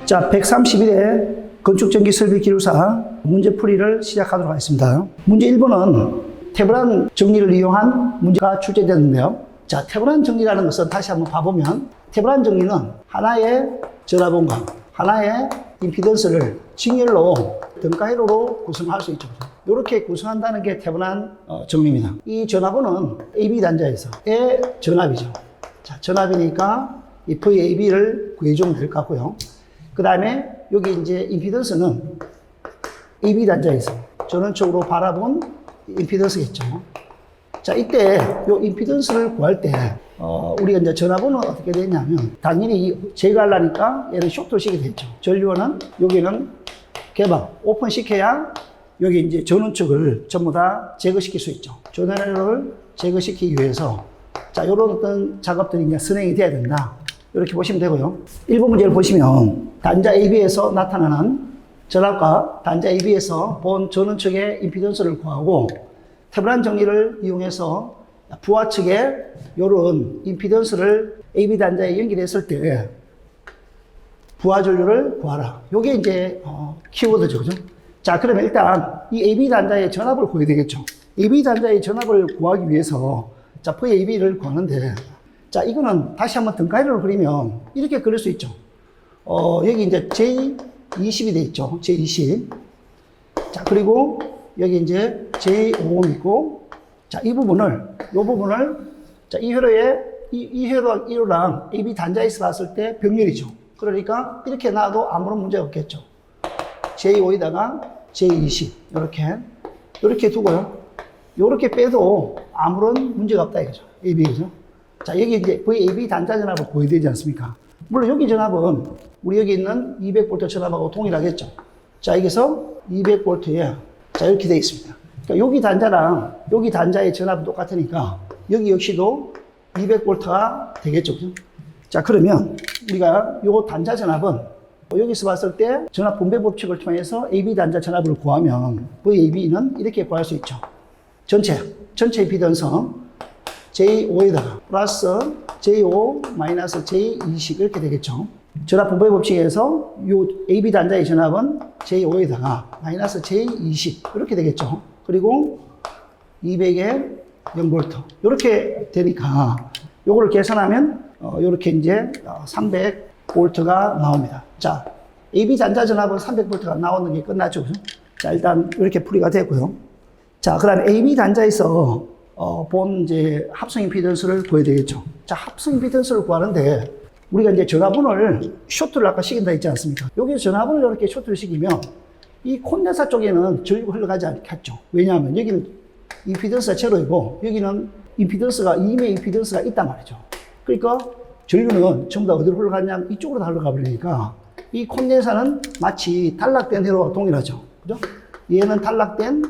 자, 131회 건축전기설비기술사 문제풀이를 시작하도록 하겠습니다. 문제 1번은 테브란 정리를 이용한 문제가 출제되었는데요. 자, 테브란 정리라는 것은 다시 한번 봐보면 테브란 정리는 하나의 전압원과 하나의 임피던스를 직렬로 등가회로로 구성할 수 있죠. 이렇게 구성한다는 게 테브란 정리입니다. 이 전압원은 AB 단자에서의 전압이죠. 자, 전압이니까 이 VAB를 구해주면 될 것 같고요. 그 다음에 여기 이제 임피던스는 AB 단자에서 전원적으로 바라본 임피던스겠죠. 자, 이때 이 임피던스를 구할 때 우리가 이제 전압원은 어떻게 되냐면 당연히 제거하려니까 얘를 쇼트를 시키게 되죠. 전류원은 여기는 개방, 오픈 시켜야 여기 이제 전원 측을 전부 다 제거시킬 수 있죠. 전원을 제거시키기 위해서 자, 요런 어떤 작업들이 이제 선행이 돼야 된다. 이렇게 보시면 되고요. 1번 문제를 보시면 단자 AB에서 나타나는 전압과 단자 AB에서 본 전원 측의 임피던스를 구하고 테브란 정리를 이용해서 부하 측에 이런 임피던스를 AB 단자에 연결했을 때 부하 전류를 구하라. 요게 이제 키워드죠. 그죠? 자, 그러면 일단 이 AB 단자의 전압을 구해야 되겠죠. AB 단자의 전압을 구하기 위해서 자, VAB를 구하는데 자, 이거는 다시 한번 등가위를 그리면 이렇게 그릴 수 있죠. 여기 이제 J20이 돼 있죠. J20. 자, 그리고 여기 이제 J50 있고, 자, 이 부분을, 자, 이 회로랑 1호랑 AB 단자에서 봤을 때 병렬이죠. 그러니까 이렇게 놔도 아무런 문제가 없겠죠. J5에다가 J20. 이렇게 두고요. 이렇게 빼도 아무런 문제가 없다 이거죠. AB, 그죠? 자, 여기 이제 VAB 단자 전압을 구해야 되지 않습니까? 물론 여기 전압은 우리 여기 있는 200V 전압하고 동일하겠죠. 자, 여기서 200V에 자, 이렇게 되어 있습니다. 그러니까 여기 단자랑 여기 단자의 전압은 똑같으니까 여기 역시도 200V가 되겠죠. 그죠? 자, 그러면 우리가 요 단자 전압은 여기서 봤을 때 전압 분배 법칙을 통해서 AB 단자 전압을 구하면 VAB는 이렇게 구할 수 있죠. 전체 임피던스 J5에다가 플러스 J5 마이너스 J20 이렇게 되겠죠. 전압 분배 법칙에서 요 AB 단자의 전압은 J5에다가 마이너스 J20 이렇게 되겠죠. 그리고 200에 0V 이렇게 되니까 요거를 계산하면 요렇게 이제 300V가 나옵니다. 자, AB 단자 전압은 300V가 나오는 게 끝났죠. 자, 일단 이렇게 풀이가 되고요. 자, 그 다음에 AB 단자에서 본 이제 합성 임피던스를 구해야 되겠죠. 자, 합성 임피던스를 구하는데 우리가 이제 전압원을 쇼트를 아까 시킨다 했지 않습니까? 여기서 전압원을 이렇게 쇼트를 시키면 이 콘덴사 쪽에는 전류가 흘러가지 않겠죠. 왜냐하면 여기는 임피던스가 제로이고 여기는 임피던스가 2매 임피던스가 있단 말이죠. 그러니까 전류는 전부 다 어디로 흘러가냐면 이쪽으로 다 흘러가 버리니까 이 콘덴사는 마치 탈락된 회로와 동일하죠. 그죠? 얘는 탈락된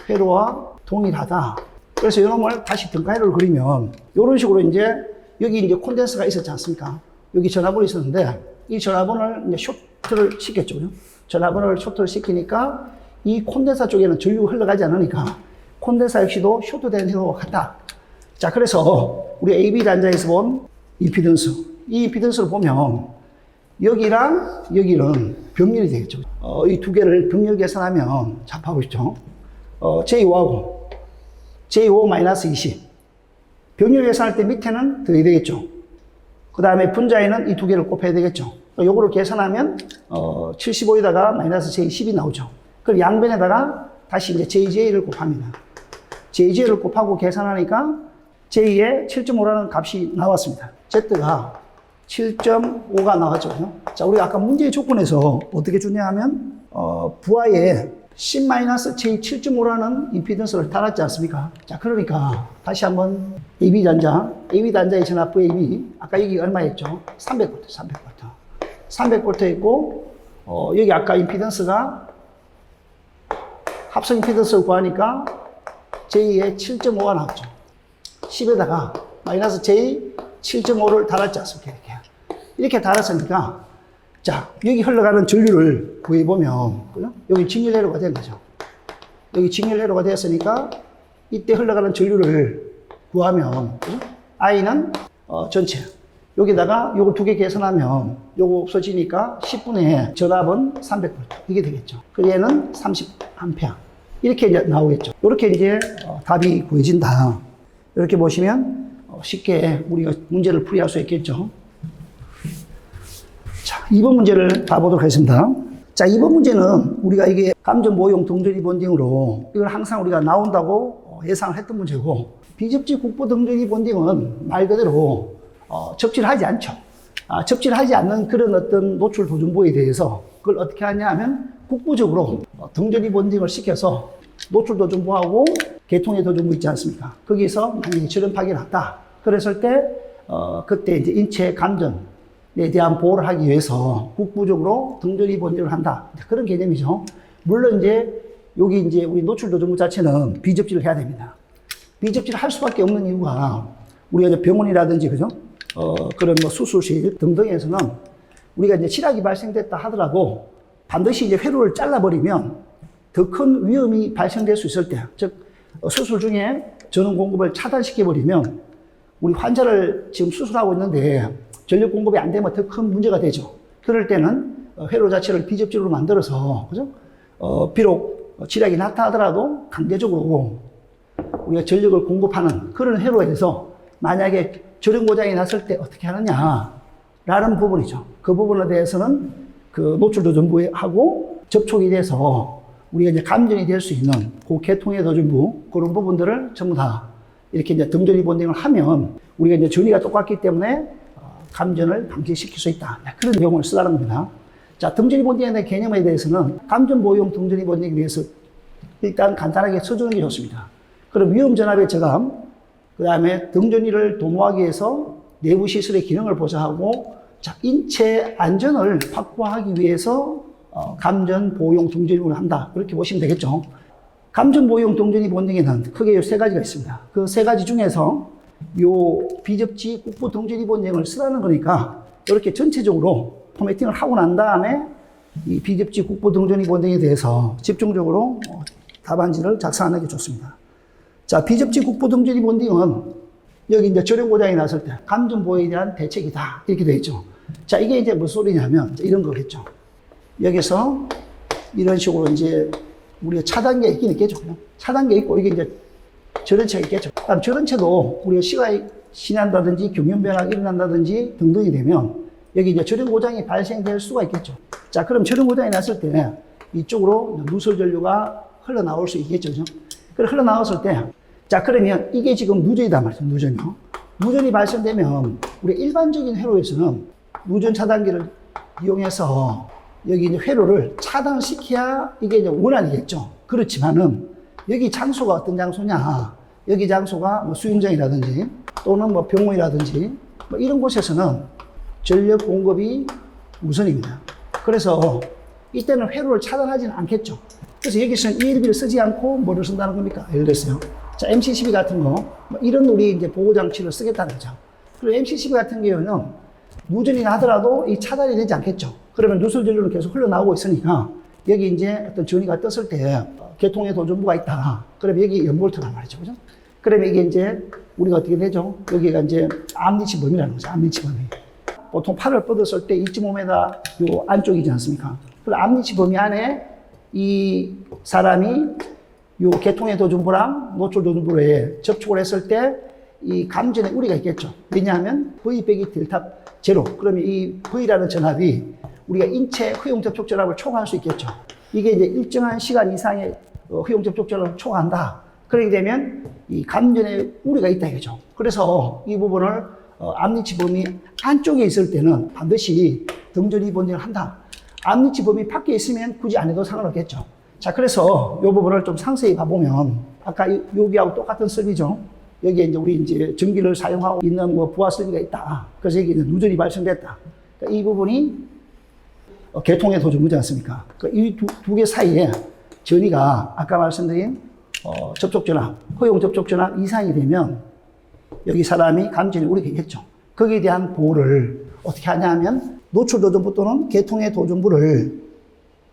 회로와 동일하다. 그래서 이놈을 다시 등가회로를 그리면 이런 식으로 이제 여기 이제 콘덴서가 있었지 않습니까? 여기 전압원이 있었는데 이 전압원을 이제 쇼트를 시켰죠. 전압원을 쇼트를 시키니까 이 콘덴서 쪽에는 전류가 흘러가지 않으니까 콘덴서 역시도 쇼트된 회로와 같다. 자, 그래서 우리 AB 단자에서 본 임피던스, 이 임피던스를 보면 여기랑 여기는 병렬이 되겠죠. 이 두 개를 병렬 계산하면 자, 봐보시죠. J5하고 J5-20. 병렬 계산할 때 밑에는 더해야 되겠죠. 그 다음에 분자에는 이 두 개를 곱해야 되겠죠. 요거를 계산하면, 75에다가 마이너스 J10이 나오죠. 그럼 양변에다가 다시 이제 JJ를 곱합니다. JJ를 곱하고 계산하니까 J에 7.5라는 값이 나왔습니다. Z가 7.5가 나왔죠. 자, 우리가 아까 문제의 조건에서 어떻게 주냐 하면, 부하에 C-J7.5라는 임피던스를 달았지 않습니까? 자, 그러니까 다시 한번 AB 단자의 전압 VAB 아까 여기 얼마였죠? 300V. 300V 있고 여기 아까 임피던스가 합성 임피던스를 구하니까 J에 7.5가 나왔죠. 10에다가 마이너스 J 7.5를 달았지 않습니까? 이렇게 달았으니까 자, 여기 흘러가는 전류를 구해보면, 그죠? 여기 직렬회로가 된 거죠. 여기 직렬회로가 되었으니까, 이때 흘러가는 전류를 구하면, 그죠? I는 전체, 여기다가 요거 두 개 계산하면 요거 없어지니까 10분의 전압은 300V 이게 되겠죠. 그 얘는 30A 이렇게 이제 나오겠죠. 이렇게 이제 답이 구해진다. 이렇게 보시면 쉽게 우리가 문제를 풀이할 수 있겠죠. 자, 2번 문제를 봐보도록 하겠습니다. 자, 2번 문제는 우리가 이게 감전 모형 등전이 본딩으로 이걸 항상 우리가 나온다고 예상을 했던 문제고, 비접지 국부 등전이 본딩은 말 그대로 접지를 하지 않죠. 접지를 하지 않는 그런 어떤 노출 도전부에 대해서 그걸 어떻게 하냐 하면 국부적으로 등전이 본딩을 시켜서 노출 도전부하고 개통의 도전부 있지 않습니까? 거기서 만약에 저런 파괴를 했다. 그랬을 때 그때 이제 인체 감전에 대한 보호를 하기 위해서 국부적으로 등전이 본딩을 한다. 그런 개념이죠. 물론 이제 여기 이제 우리 노출 도전부 자체는 비접지를 해야 됩니다. 비접지를 할 수밖에 없는 이유가 우리가 이제 병원이라든지 그죠? 그런 뭐 수술실 등등에서는 우리가 이제 실약이 발생됐다 하더라도 반드시 이제 회로를 잘라버리면 더 큰 위험이 발생될 수 있을 때, 즉 수술 중에 전원 공급을 차단시켜버리면 우리 환자를 지금 수술하고 있는데 전력 공급이 안 되면 더 큰 문제가 되죠. 그럴 때는 회로 자체를 비접지로 만들어서 그죠? 비록 실약이 났다 하더라도 강제적으로 우리가 전력을 공급하는 그런 회로에서 만약에 저런 고장이 났을 때 어떻게 하느냐라는 부분이죠. 그 부분에 대해서는 그 노출 도전부하고 접촉이 돼서 우리가 이제 감전이 될 수 있는 그 개통의 도전부 그런 부분들을 전부 다 이렇게 이제 등전이 본딩을 하면 우리가 이제 전이가 똑같기 때문에 감전을 방지시킬 수 있다. 그런 경우를 쓰라는 겁니다. 자, 등전이 본딩에 대한 개념에 대해서는 감전 보호용 등전이 본딩에 대해서 일단 간단하게 써주는 게 좋습니다. 그럼 위험 전압의 저감, 그 다음에 등전이를 도모하기 위해서 내부 시설의 기능을 보좌하고, 자, 인체 안전을 확보하기 위해서 감전 보호용 등전을 한다. 그렇게 보시면 되겠죠. 감전 보호용 등전이 본딩에는 크게 세 가지가 있습니다. 그 세 가지 중에서 요 비접지 국부 등전이 본딩을 쓰라는 거니까 이렇게 전체적으로 포매팅을 하고 난 다음에 이 비접지 국부 등전이 본딩에 대해서 집중적으로 답안지를 작성하는 게 좋습니다. 자, 비접지 국부 등전이 본딩은 여기 이제 저렴 고장이 났을 때 감전 보호에 대한 대책이다. 이렇게 되어 있죠. 자, 이게 이제 무슨 소리냐면 이런 거겠죠. 여기서 이런 식으로 이제 우리가 차단계 있긴 있겠죠. 차단계 있고 이게 이제 절연체가 있겠죠. 그럼 절연체도 우리가 시간이 지난다든지 경련 변화가 일어난다든지 등등이 되면 여기 이제 절연 고장이 발생될 수가 있겠죠. 자, 그럼 절연 고장이 났을 때 이쪽으로 누설 전류가 흘러나올 수 있겠죠. 그래 흘러나왔을 때, 자, 그러면 이게 지금 누전이다 말이죠. 누전이요. 누전이 발생되면 우리 일반적인 회로에서는 누전 차단기를 이용해서 여기 이제 회로를 차단시켜야 이게 이제 원활이겠죠. 그렇지만은 여기 장소가 어떤 장소냐. 여기 장소가 뭐 수영장이라든지 또는 뭐 병원이라든지 뭐 이런 곳에서는 전력 공급이 우선입니다. 그래서 이때는 회로를 차단하지는 않겠죠. 그래서 여기서는 ELB를 쓰지 않고 뭐를 쓴다는 겁니까? 예를 들어서요. 자, MC12 같은 거, 뭐 이런 우리 이제 보호장치를 쓰겠다는 거죠. 그리고 MC12 같은 경우는 누전이 나더라도 이 차단이 되지 않겠죠. 그러면 누설 전류는 계속 흘러나오고 있으니까 여기 이제 어떤 전이가 떴을 때 개통의 도전부가 있다. 그러면 여기 연볼트란 말이죠. 그죠? 그러면 이게 이제 우리가 어떻게 되죠? 여기가 이제 암리치 범위라는 거죠. 암리치 범위. 보통 팔을 뻗었을 때 2.5m 요 안쪽이지 않습니까? 그럼 암리치 범위 안에 이 사람이 요 개통의 도전부랑 노출 도전부에 접촉을 했을 때 이 감전에 우리가 있겠죠. 왜냐하면 V 빼기 델타 제로. 그러면 이 V라는 전압이 우리가 인체 허용 접촉 전압을 초과할 수 있겠죠. 이게 이제 일정한 시간 이상의 허용 접촉 전압을 초과한다. 그렇게 되면 이 감전에 우리가 있다 이거죠. 그래서 이 부분을 암리치 범위 안쪽에 있을 때는 반드시 등전이 본딩을 한다. 암리치 범위 밖에 있으면 굳이 안 해도 상관없겠죠. 자, 그래서 이 부분을 좀 상세히 봐보면 아까 여기하고 똑같은 설비죠. 여기에 이제 우리 이제 전기를 사용하고 있는 뭐 부하 설비가 있다. 그래서 여기 이제 누전이 발생됐다. 그러니까 이 부분이 개통의 도전부지 않습니까? 그러니까 이 두 개 사이에 전이가 아까 말씀드린 접촉 전압, 허용 접촉 전압 이상이 되면 여기 사람이 감전이 우리겠죠. 거기에 대한 보호를 어떻게 하냐 하면 노출 도전부 또는 개통의 도전부를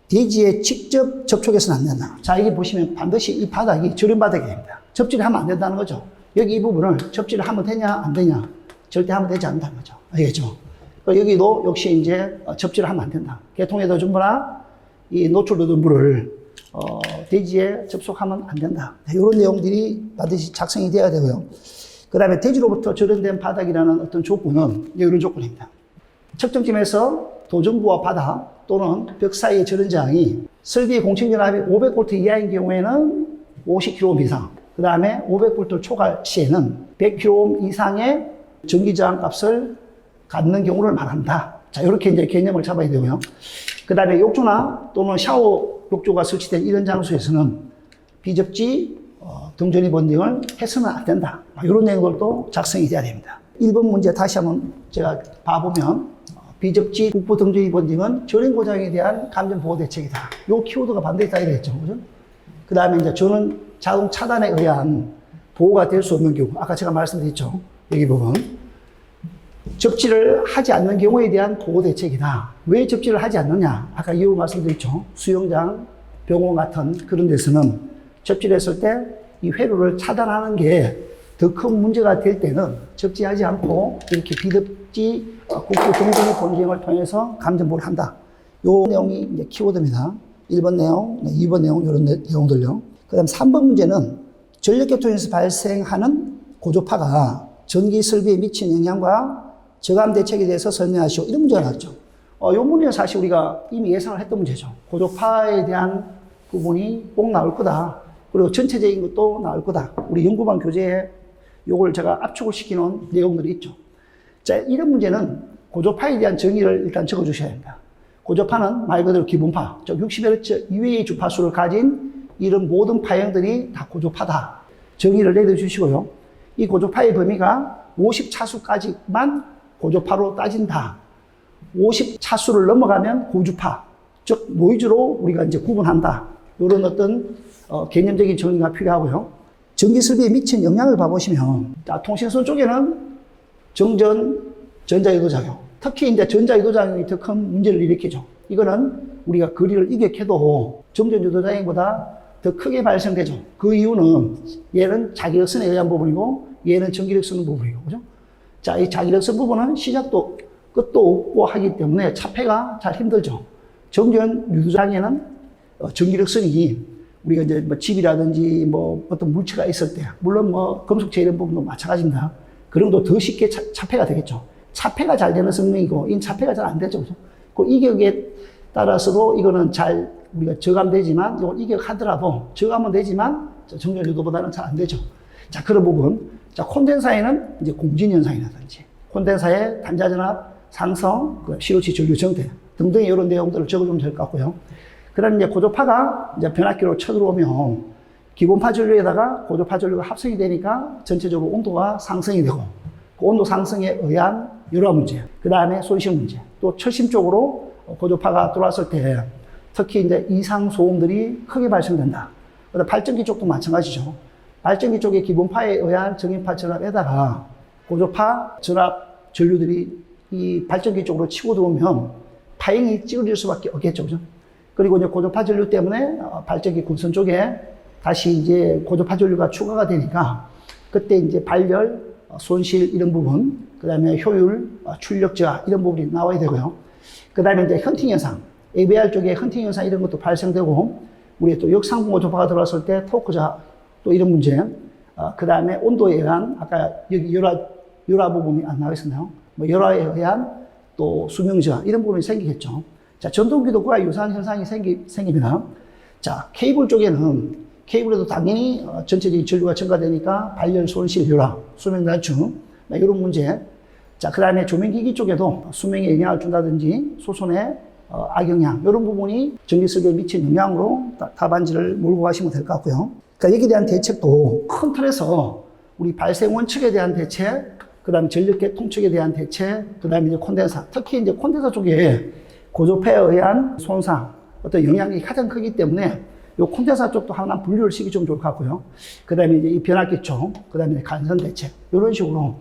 대지에 직접 접촉해서는 안 된다. 자, 여기 보시면 반드시 이 바닥이 저렴 바닥이 됩니다. 접지를 하면 안 된다는 거죠. 여기 이 부분을 접지를 하면 되냐 안 되냐. 절대 하면 되지 않는다는 거죠. 알겠죠? 여기도 역시 이제 접지를 하면 안 된다. 개통에도 전부나 이 노출되던 물을 대지에 접속하면 안 된다. 이런 내용들이 반드시 작성이 되어야 되고요. 그 다음에 대지로부터 절연된 바닥이라는 어떤 조건은 이런 조건입니다. 측정점에서 도전부와 바다 또는 벽 사이의 절연장이 설비의 공측연합이 500V 이하인 경우에는 50kΩ 이상, 그 다음에 500V 초과 시에는 100kΩ 이상의 전기저항 값을 갖는 경우를 말한다. 자, 이렇게 이제 개념을 잡아야 되고요. 그 다음에 욕조나 또는 샤워 욕조가 설치된 이런 장소에서는 비접지 등전이 번딩을 해서는 안 된다. 이런 내용들도 작성이 돼야 됩니다. 1번 문제 다시 한번 제가 봐보면 비접지 국부 등전이 번딩은 절연 고장에 대한 감전 보호 대책이다. 요 키워드가 반드시 있다 이랬죠. 그죠? 그 다음에 이제 저는 자동 차단에 의한 보호가 될 수 없는 경우, 아까 제가 말씀드렸죠. 여기 보면 접지를 하지 않는 경우에 대한 보호 대책이다. 왜 접지를 하지 않느냐? 아까 이유 말씀드렸죠. 수영장, 병원 같은 그런 데서는 접지를 했을 때 이 회로를 차단하는 게 더 큰 문제가 될 때는 접지하지 않고 이렇게 비접지 국부 등전이 본징을 통해서 감전보호를 한다. 요 내용이 이제 키워드입니다. 1번 내용, 2번 내용, 이런 내용들요. 그 다음 3번 문제는 전력계통에서 발생하는 고조파가 전기 설비에 미치는 영향과 저감 대책에 대해서 설명하시오. 이런 문제가 나왔죠. 이 문제는 사실 우리가 이미 예상을 했던 문제죠. 고조파에 대한 부분이 꼭 나올 거다. 그리고 전체적인 것도 나올 거다. 우리 연구반 교재에 요걸 제가 압축을 시키는 내용들이 있죠. 자, 이런 문제는 고조파에 대한 정의를 일단 적어 주셔야 됩니다. 고조파는 말 그대로 기본파, 즉 60Hz 이외의 주파수를 가진 이런 모든 파형들이 다 고조파다. 정의를 내려주시고요. 이 고조파의 범위가 50차수까지만 고조파로 따진다. 50차수를 넘어가면 고주파, 즉 노이즈로 우리가 이제 구분한다. 이런 어떤 개념적인 정의가 필요하고요. 전기설비에 미친 영향을 봐보시면, 자, 통신선 쪽에는 정전, 전자유도작용. 특히 이제 전자유도작용이 더 큰 문제를 일으키죠. 이거는 우리가 거리를 이격해도 정전유도작용보다 더 크게 발생되죠. 그 이유는 얘는 자기력선에 의한 부분이고 얘는 전기력 쓰는 부분이고, 그죠? 자, 이 자기력선 부분은 시작도 끝도 없고 하기 때문에 차폐가 잘 힘들죠. 정전유도장애는 전기력선이 우리가 이제 뭐 집이라든지 뭐 어떤 물체가 있을 때, 물론 뭐 금속체 이런 부분도 마찬가지입니다. 그런 것도 더 쉽게 차폐가 되겠죠. 차폐가 잘 되는 성능이고, 이 차폐가 잘 안 되죠. 그죠? 그 이격에 따라서도 이거는 잘 우리가 저감되지만, 이걸 이격하더라도 저감은 되지만, 정전 유도보다는 잘 안 되죠. 자, 그런 부분. 자, 콘덴사에는 이제 공진현상이라든지, 콘덴사의 단자전압 상승, COC 전류 정대 등등의 이런 내용들을 적어주면 될 것 같고요. 그 다음에 이제 고조파가 이제 변압기로 쳐들어오면 기본파 전류에다가 고조파 전류가 합성이 되니까 전체적으로 온도가 상승이 되고 그 온도 상승에 의한 여러 문제, 그 다음에 손실 문제, 또 철심 쪽으로 고조파가 들어왔을 때 특히 이제 이상 소음들이 크게 발생된다. 그다음 발전기 쪽도 마찬가지죠. 발전기 쪽의 기본파에 의한 정인파 전압에다가 고조파 전압 전류들이 이 발전기 쪽으로 치고 들어오면 파형이 찌그러질 수밖에 없겠죠. 그죠? 그리고 이제 고조파 전류 때문에 발전기 군선 쪽에 다시 이제 고조파 전류가 추가가 되니까 그때 이제 발열, 손실 이런 부분, 그 다음에 효율, 출력 저하 이런 부분이 나와야 되고요. 그 다음에 이제 헌팅 현상, ABR 쪽에 헌팅 현상 이런 것도 발생되고, 우리 또 역상부 고조파가 들어왔을 때 토크 저하 또 이런 문제, 그 다음에 온도에 의한 아까 여기 열화 부분이 안 나와 있었나요? 뭐 열화에 의한 또 수명 저하 이런 부분이 생기겠죠. 자, 전동기도 그와 유사한 현상이 생깁니다. 자, 케이블 쪽에는, 케이블에도 당연히 전체적인 전류가 증가되니까 발열, 손실, 열화, 수명 단축, 이런 문제. 자, 그 다음에 조명기기 쪽에도 수명에 영향을 준다든지 소손에 악영향, 이런 부분이 전기설비에 미친 영향으로 답안지를 몰고 가시면 될 것 같고요. 그러니까 여기에 대한 대책도 큰 틀에서 우리 발생 원칙에 대한 대책, 그 다음에 전력계 통측에 대한 대책, 그 다음에 이제 콘덴사, 특히 이제 콘덴사 쪽에 고조파에 의한 손상, 어떤 영향이 가장 크기 때문에 요 콘덴사 쪽도 하나 분류를 시키면 좋을 것 같고요. 그 다음에 이제 이 변압기 쪽, 그 다음에 간선 대책, 이런 식으로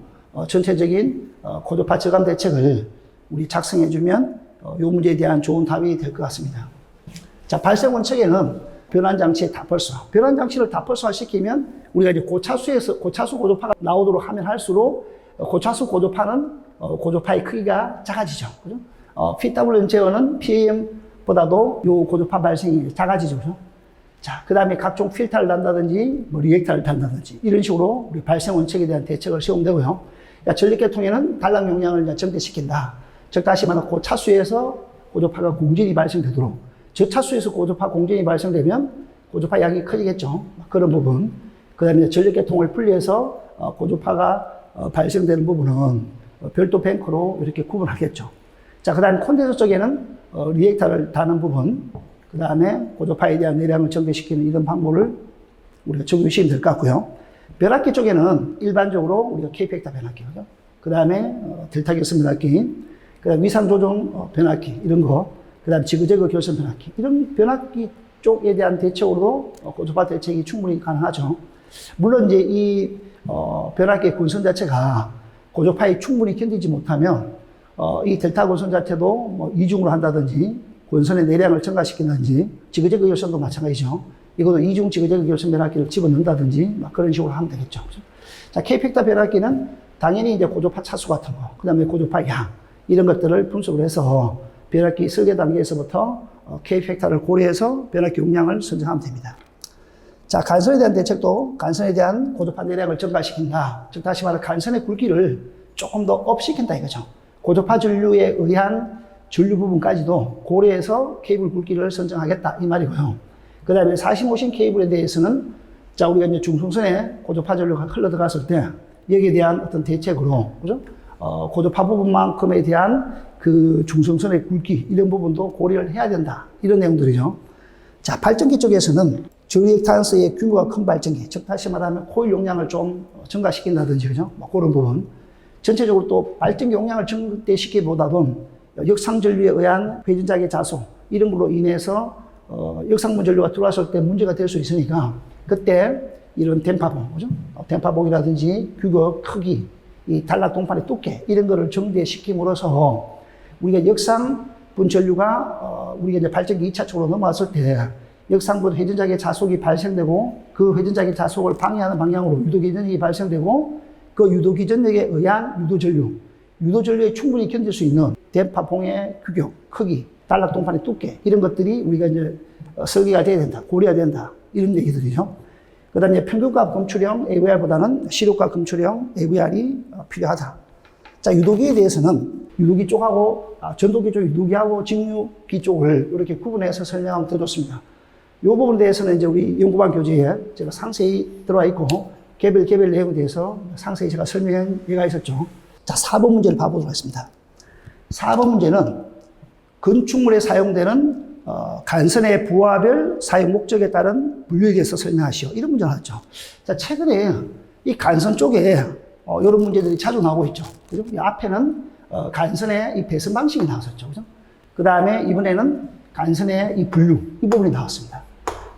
전체적인 고조파 저감 대책을 우리 작성해주면 요 문제에 대한 좋은 답이 될 것 같습니다. 자, 발생 원칙에는 변환장치의 다펄스화. 변환장치를 다펄스화 시키면 우리가 이제 고차수 고조파가 나오도록 하면 할수록 고차수 고조파는 고조파의 크기가 작아지죠. 그죠? PWM 제어는 PAM보다도 요 고조파 발생이 작아지죠. 그죠? 자, 그 다음에 각종 필터를 단다든지, 뭐 리액터를 단다든지, 이런 식으로 우리 발생 원칙에 대한 대책을 세우면 되고요. 전력계통에는 단락 용량을 이제 정대시킨다. 즉, 다시 말해, 그 차수에서 고조파가 공진이 발생되도록. 저 차수에서 고조파 공진이 발생되면 고조파 양이 커지겠죠. 그런 부분. 그 다음에 전력계통을 분리해서 고조파가 발생되는 부분은 별도 뱅크로 이렇게 구분하겠죠. 자, 그 다음에 콘덴서 쪽에는 리액터를 다는 부분, 그 다음에 고조파에 대한 내량을 정배시키는 이런 방법을 우리가 적용시키면 될 것 같고요. 변압기 쪽에는 일반적으로 우리가 K팩터 변압기, 그 다음에 델타 결선 변압기, 그 다음에 위상 조정 변압기, 이런 거, 그 다음에 지그재그 결선 변압기, 이런 변압기 쪽에 대한 대책으로도 고조파 대책이 충분히 가능하죠. 물론 이제 이 변압기의 군선 자체가 고조파에 충분히 견디지 못하면 이 델타 권선 자체도 뭐 이중으로 한다든지 권선의 내량을 증가시킨다든지 지그재그 결선도 마찬가지죠. 이것도 이중 지그재그 결선 변압기를 집어넣는다든지 막 그런 식으로 하면 되겠죠. 자, K팩터 변압기는 당연히 이제 고조파 차수 같은 거, 그 다음에 고조파 양, 이런 것들을 분석을 해서 변압기 설계 단계에서부터 K팩터를 고려해서 변압기 용량을 선정하면 됩니다. 자, 간선에 대한 대책도 간선에 대한 고조파 내량을 증가시킨다. 즉, 다시 말해 간선의 굵기를 조금 더 업시킨다 이거죠. 고조파 전류에 의한 전류 부분까지도 고려해서 케이블 굵기를 선정하겠다 이 말이고요. 그 다음에 45신 케이블에 대해서는 자, 우리가 이제 중성선에 고조파 전류가 흘러 들어갔을 때 여기에 대한 어떤 대책으로, 그죠? 고조파 부분만큼에 대한 그 중성선의 굵기 이런 부분도 고려를 해야 된다. 이런 내용들이죠. 자, 발전기 쪽에서는 저리액탄스의 규모가 큰 발전기, 즉 다시 말하면 코일 용량을 좀 증가시킨다든지, 그죠? 뭐 그런 부분. 전체적으로 또 발전기 용량을 증대시키기보다는 역상전류에 의한 회전작의 자소, 이런 걸로 인해서 역상문 전류가 들어왔을 때 문제가 될 수 있으니까 그때 이런 덴파봉, 그죠? 덴파봉이라든지 규격, 크기, 이 단락 동판의 두께 이런 거를 정대시킴으로써 우리가 역상분 전류가 우리가 이제 발전기 2차 쪽으로 넘어왔을 때 역상분 회전작의 자속이 발생되고 그 회전작의 자속을 방해하는 방향으로 유도기전력이 발생되고 그 유도기전력에 의한 유도전류에 충분히 견딜 수 있는 덴파봉의 규격, 크기, 단락 동판의 두께 이런 것들이 우리가 이제 설계가 돼야 된다, 고려해야 된다 이런 얘기들이죠. 그 다음에 평균값 검출형 AVR보다는 시료값 검출형 AVR이 필요하다. 자, 유도기에 대해서는 유도기 쪽하고 전도기 쪽 유도기하고 직류기 쪽을 이렇게 구분해서 설명하면 더 좋습니다. 이 부분에 대해서는 이제 우리 연구반 교재에 제가 상세히 들어와 있고 개별 내용에 대해서 상세히 제가 설명해가 있었죠. 자, 4번 문제를 봐보도록 하겠습니다. 4번 문제는 건축물에 사용되는 간선의 부하별 사용 목적에 따른 분류에 대해서 설명하시오. 이런 문제가 나왔죠. 자, 최근에 이 간선 쪽에 이런 문제들이 자주 나오고 있죠. 그죠? 이 앞에는 간선의 이 배선 방식이 나왔었죠. 그죠? 그 다음에 이번에는 간선의 이 분류, 이 부분이 나왔습니다.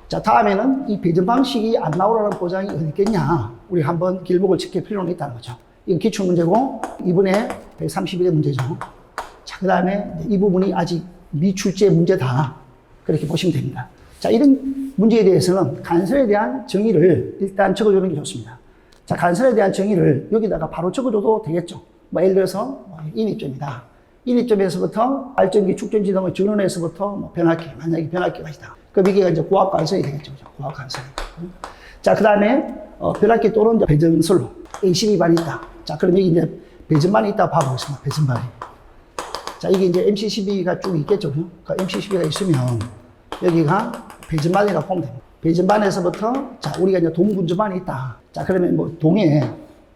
자, 다음에는 이 배전 방식이 안 나오라는 보장이 어디 있겠냐. 우리 한번 길목을 지킬 필요는 있다는 거죠. 이건 기출문제고, 이번에 131의 문제죠. 자, 그 다음에 이 부분이 아직 미출제 문제다. 그렇게 보시면 됩니다. 자, 이런 문제에 대해서는 간선에 대한 정의를 일단 적어주는 게 좋습니다. 자, 간선에 대한 정의를 여기다가 바로 적어줘도 되겠죠. 뭐 예를 들어서 인입점이다. 인입점에서부터 발전기 축전지 등의 전원에서부터 뭐 변압기, 만약에 변압기가 있다. 그럼 이게 이제 고압 간선이 되겠죠. 고압 간선. 자, 그 다음에 변압기 또는 배전설로 AC2반이 있다. 자, 그럼 여기 이제 배전반이 있다 봐보겠습니다. 배전반이. 자, 이게 이제 MC12가 쭉 있겠죠. 그 MC12가 있으면 여기가 배전반이라고 보면 됩니다. 배전반에서부터 자, 우리가 이제 동분전반이 있다. 자, 그러면 뭐 동에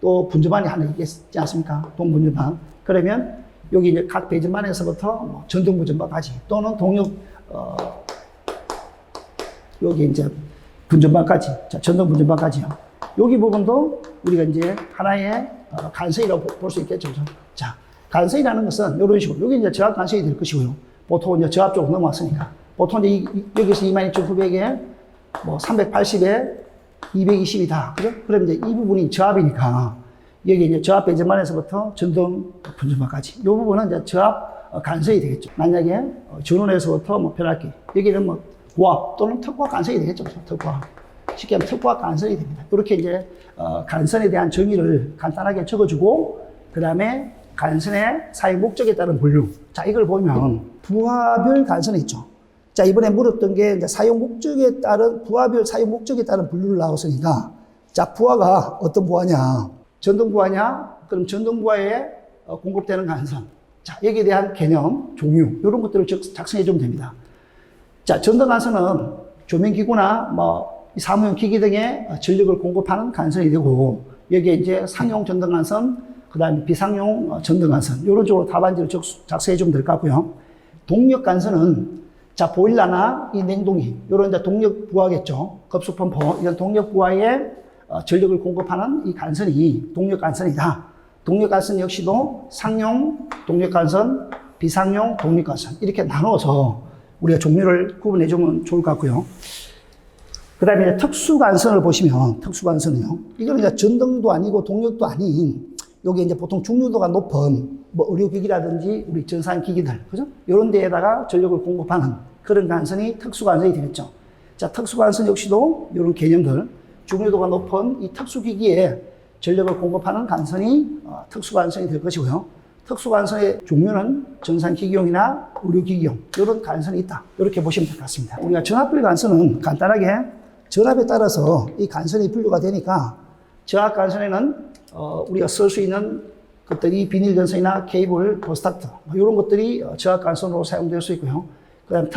또 분전반이 하나 있지 않습니까? 동분전반. 그러면 여기 이제 각 배전반에서부터 뭐 전동분전반까지 또는 동력 여기 이제 분전반까지, 자, 전동분전반까지요. 여기 부분도 우리가 이제 하나의 간선이라고 볼 수 있겠죠. 자, 간선이라는 것은 이런 식으로, 여기 이제 저압 간선이 될 것이고요. 보통 이제 저압 쪽으로 넘어왔으니까. 보통 이제 여기서 22,900에 뭐 380에 220이다. 그죠? 그럼 이제 이 부분이 저압이니까, 여기 이제 저압 배전반에서부터 전동 분전반까지. 이 부분은 이제 저압 간선이 되겠죠. 만약에 전원에서부터 뭐 변압기, 여기는 뭐 고압 또는 특고압 간선이 되겠죠. 특고압. 쉽게 하면 특고압 간선이 됩니다. 이렇게 이제 간선에 대한 정의를 간단하게 적어주고 그 다음에 간선의 사용 목적에 따른 분류. 자, 이걸 보면 부하별 간선이 있죠. 자, 이번에 물었던 게 이제 사용 목적에 따른, 부하별 사용 목적에 따른 분류를 나왔으니까, 자, 부하가 어떤 부하냐? 전등부하냐? 그럼 전등부하에 공급되는 간선. 자, 여기에 대한 개념, 종류, 이런 것들을 작성해 주면 됩니다. 자, 전등간선은 조명기구나 사무용 기기 등에 전력을 공급하는 간선이 되고, 여기에 이제 상용 전등간선, 그 다음에 비상용 전등간선, 이런 쪽으로 답안지를 작성해 주면 될 것 같고요. 동력간선은, 자, 보일러나 이 냉동기, 이런 이제 동력 부하겠죠. 급수펌프, 이런 동력 부하에 전력을 공급하는 이 간선이 동력간선이다. 동력간선 역시도 상용 동력간선, 비상용 동력간선, 이렇게 나눠서 우리가 종류를 구분해 주면 좋을 것 같고요. 그 다음에 특수간선을 보시면, 특수간선은요, 이거는 이제 전등도 아니고 동력도 아닌, 여기 이제 보통 중류도가 높은 의료기기라든지 우리 전산기기들, 그죠? 이런 데에다가 전력을 공급하는 그런 간선이 특수간선이 되겠죠. 자, 특수간선 역시도 이런 개념들, 중류도가 높은 이 특수기기에 전력을 공급하는 간선이 특수간선이 될 것이고요. 특수간선의 종류는 전산기기용이나 의료기기용, 이런 간선이 있다. 이렇게 보시면 될 것 같습니다. 우리가 전압별 간선은 간단하게 전압에 따라서 이 간선이 분류가 되니까, 저압 간선에는 우리가 쓸 수 있는 것들이 비닐 건선이나 케이블, 버스타트, 이런 것들이 저압 간선으로 사용될 수 있고요. 그 다음에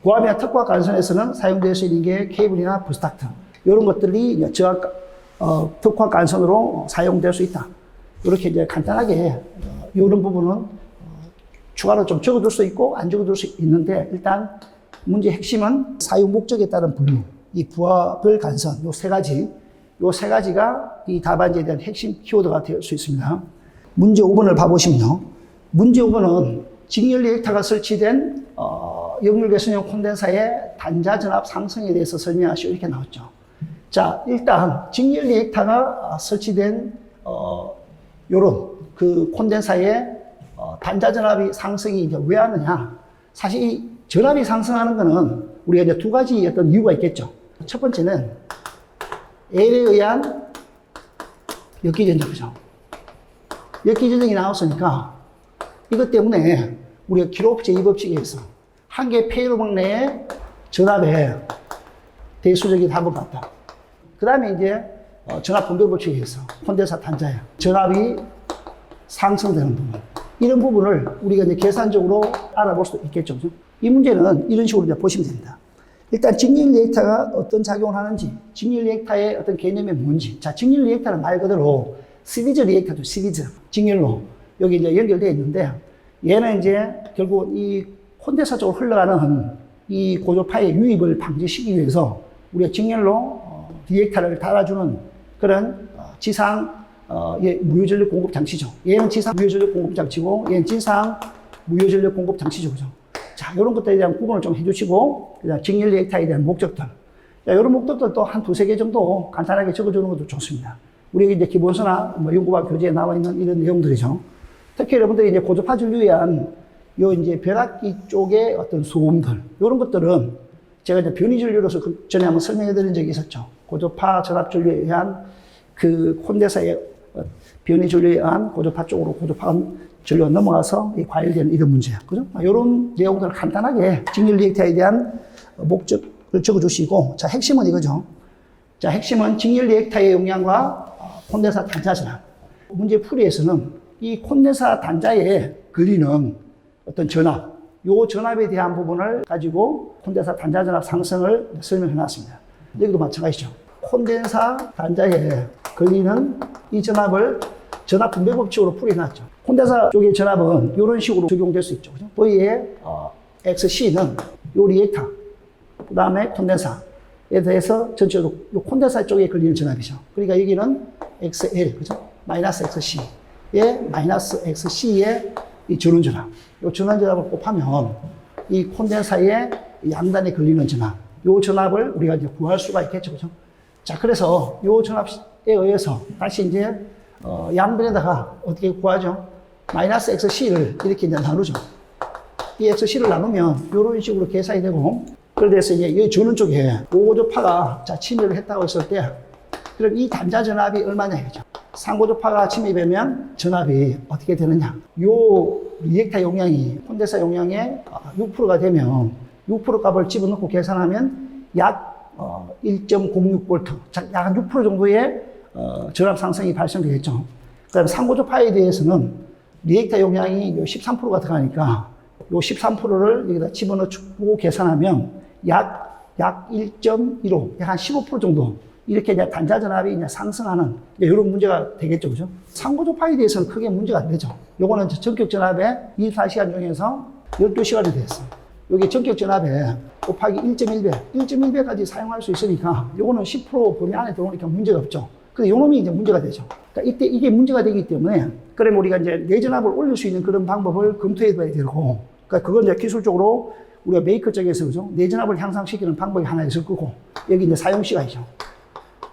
고압이나 특고압 간선에서는 사용될 수 있는 게 케이블이나 버스타트, 이런 것들이 저압, 특고압 간선으로 사용될 수 있다. 이렇게 이제 간단하게 이런 부분은 추가로 좀 적어둘 수 있고 안 적어둘 수 있는데, 일단 문제 핵심은 사용 목적에 따른 분류, 이 부하별 간선, 요 세 가지가 이 답안지에 대한 핵심 키워드가 될 수 있습니다. 문제 5번을 봐보시면요. 문제 5번은 직렬 리액터가 설치된 역률 개선용 콘덴사의 단자 전압 상승에 대해서 설명하시오, 이렇게 나왔죠. 자, 일단 직렬 리액터가 설치된 요런 그 콘덴사의 단자 전압이 상승이 이제 왜 하느냐? 사실 이 전압이 상승하는 거는 우리가 이제 두 가지 어떤 이유가 있겠죠. 첫 번째는 L에 의한 역기전적, 그죠? 역기전적이 나왔으니까 이것 때문에 우리가 기록 제2법칙에 의해서 한 개의 페이로망 내의 전압의 대수적인 합을 봤다. 그 다음에 이제 전압 분배 법칙에 의해서 콘덴사 단자에 전압이 상승되는 부분, 이런 부분을 우리가 이제 계산적으로 알아볼 수도 있겠죠. 그죠? 이 문제는 이런 식으로 이제 보시면 됩니다. 일단 직렬 리액터가 어떤 작용을 하는지, 직렬 리액터의 어떤 개념이 뭔지. 자, 직렬 리액터는 말 그대로 시리즈 리액터죠. 시리즈. 직렬로 여기 이제 연결되어 있는데, 얘는 이제 결국 이 콘덴사 쪽으로 흘러가는 이 고조파의 유입을 방지시키기 위해서 우리가 직렬로 리액터를 달아주는 그런 지상 무효전력 공급 장치죠. 얘는 지상 무효전력 공급 장치고, 얘는 지상 무효전력 공급 장치죠. 그죠? 자, 이런 것들에 대한 구분을 좀 해주시고, 그다음 직렬 리액터에 대한 목적들. 자, 이런 목적들도 한 두세 개 정도 간단하게 적어주는 것도 좋습니다. 우리 이제 기본서나 연구반 교재에 나와 있는 이런 내용들이죠. 특히 여러분들이 이제 고조파 전류에 의한 요 이제 벼락기 쪽의 어떤 소음들, 이런 것들은 제가 이제 변이 전류로서 그 전에 한번 설명해 드린 적이 있었죠. 고조파 전압 전류에 의한 그 콘덴사의 변이 전류에 의한 고조파 쪽으로 고조파 전류가 넘어가서 과열되는 이런 문제야. 그죠? 이런 내용들을 간단하게 직렬 리액터에 대한 목적을 적어주시고, 자, 핵심은 이거죠. 자, 핵심은 직렬 리액터의 용량과 콘덴사 단자 전압. 문제 풀이에서는 이 콘덴사 단자에 걸리는 어떤 전압, 요 전압에 대한 부분을 가지고 콘덴사 단자 전압 상승을 설명해 놨습니다. 여기도 마찬가지죠. 콘덴사 단자에 걸리는 이 전압을 전압 분배 법칙으로 풀이해놨죠. 콘덴사 쪽의 전압은 이런 식으로 적용될 수 있죠. 그죠? V의 XC는 요 리액터, 그 다음에 콘덴사에 대해서 전체적으로 요 콘덴사 쪽에 걸리는 전압이죠. 그러니까 여기는 XL, 그죠? 마이너스 XC에 마이너스 XC의 이 전원 전압. 요 전원 전압을 곱하면 이 콘덴사의 양단에 걸리는 전압, 요 전압을 우리가 이제 구할 수가 있겠죠. 그죠? 자, 그래서 요 전압에 의해서 다시 이제 양변에다가 어떻게 구하죠? 마이너스 XC를 이렇게 이제 나누죠. 이 XC를 나누면 이런 식으로 계산이 되고, 그래서 이제 이 전원 쪽에 고고조파가 자, 침입을 했다고 했을 때, 그럼 이 단자 전압이 얼마냐 이거죠. 상고조파가 침입하면 전압이 어떻게 되느냐. 요 리액터 용량이 콘덴서 용량의 6%가 되면 6% 값을 집어넣고 계산하면 약 1.06V, 약 한 6% 정도의 전압 상승이 발생되겠죠. 그다음에 상고조파에 대해서는 리액터 용량이 13%가 들어가니까 요 13%를 여기다 집어넣고 계산하면 약 1.15, 약 한 15% 정도 이렇게 이제 단자 전압이 이제 상승하는 이런 문제가 되겠죠, 그죠? 상고조파에 대해서는 크게 문제가 안 되죠. 요거는 전격 전압에 24시간 중에서 12시간이 됐어요. 여기 전격 전압에 곱하기 1.1배, 1.1배까지 사용할 수 있으니까 요거는 10% 범위 안에 들어오니까 문제가 없죠. 근데 요놈이 이제 문제가 되죠. 그러니까 이때 이게 문제가 되기 때문에 그러면 우리가 이제 내전압을 올릴 수 있는 그런 방법을 검토해 봐야 되고, 그러니까 그건 이제 기술적으로 우리가 메이커 쪽에서 그죠? 내전압을 향상시키는 방법이 하나 있을 거고, 여기 이제 사용 시간이죠.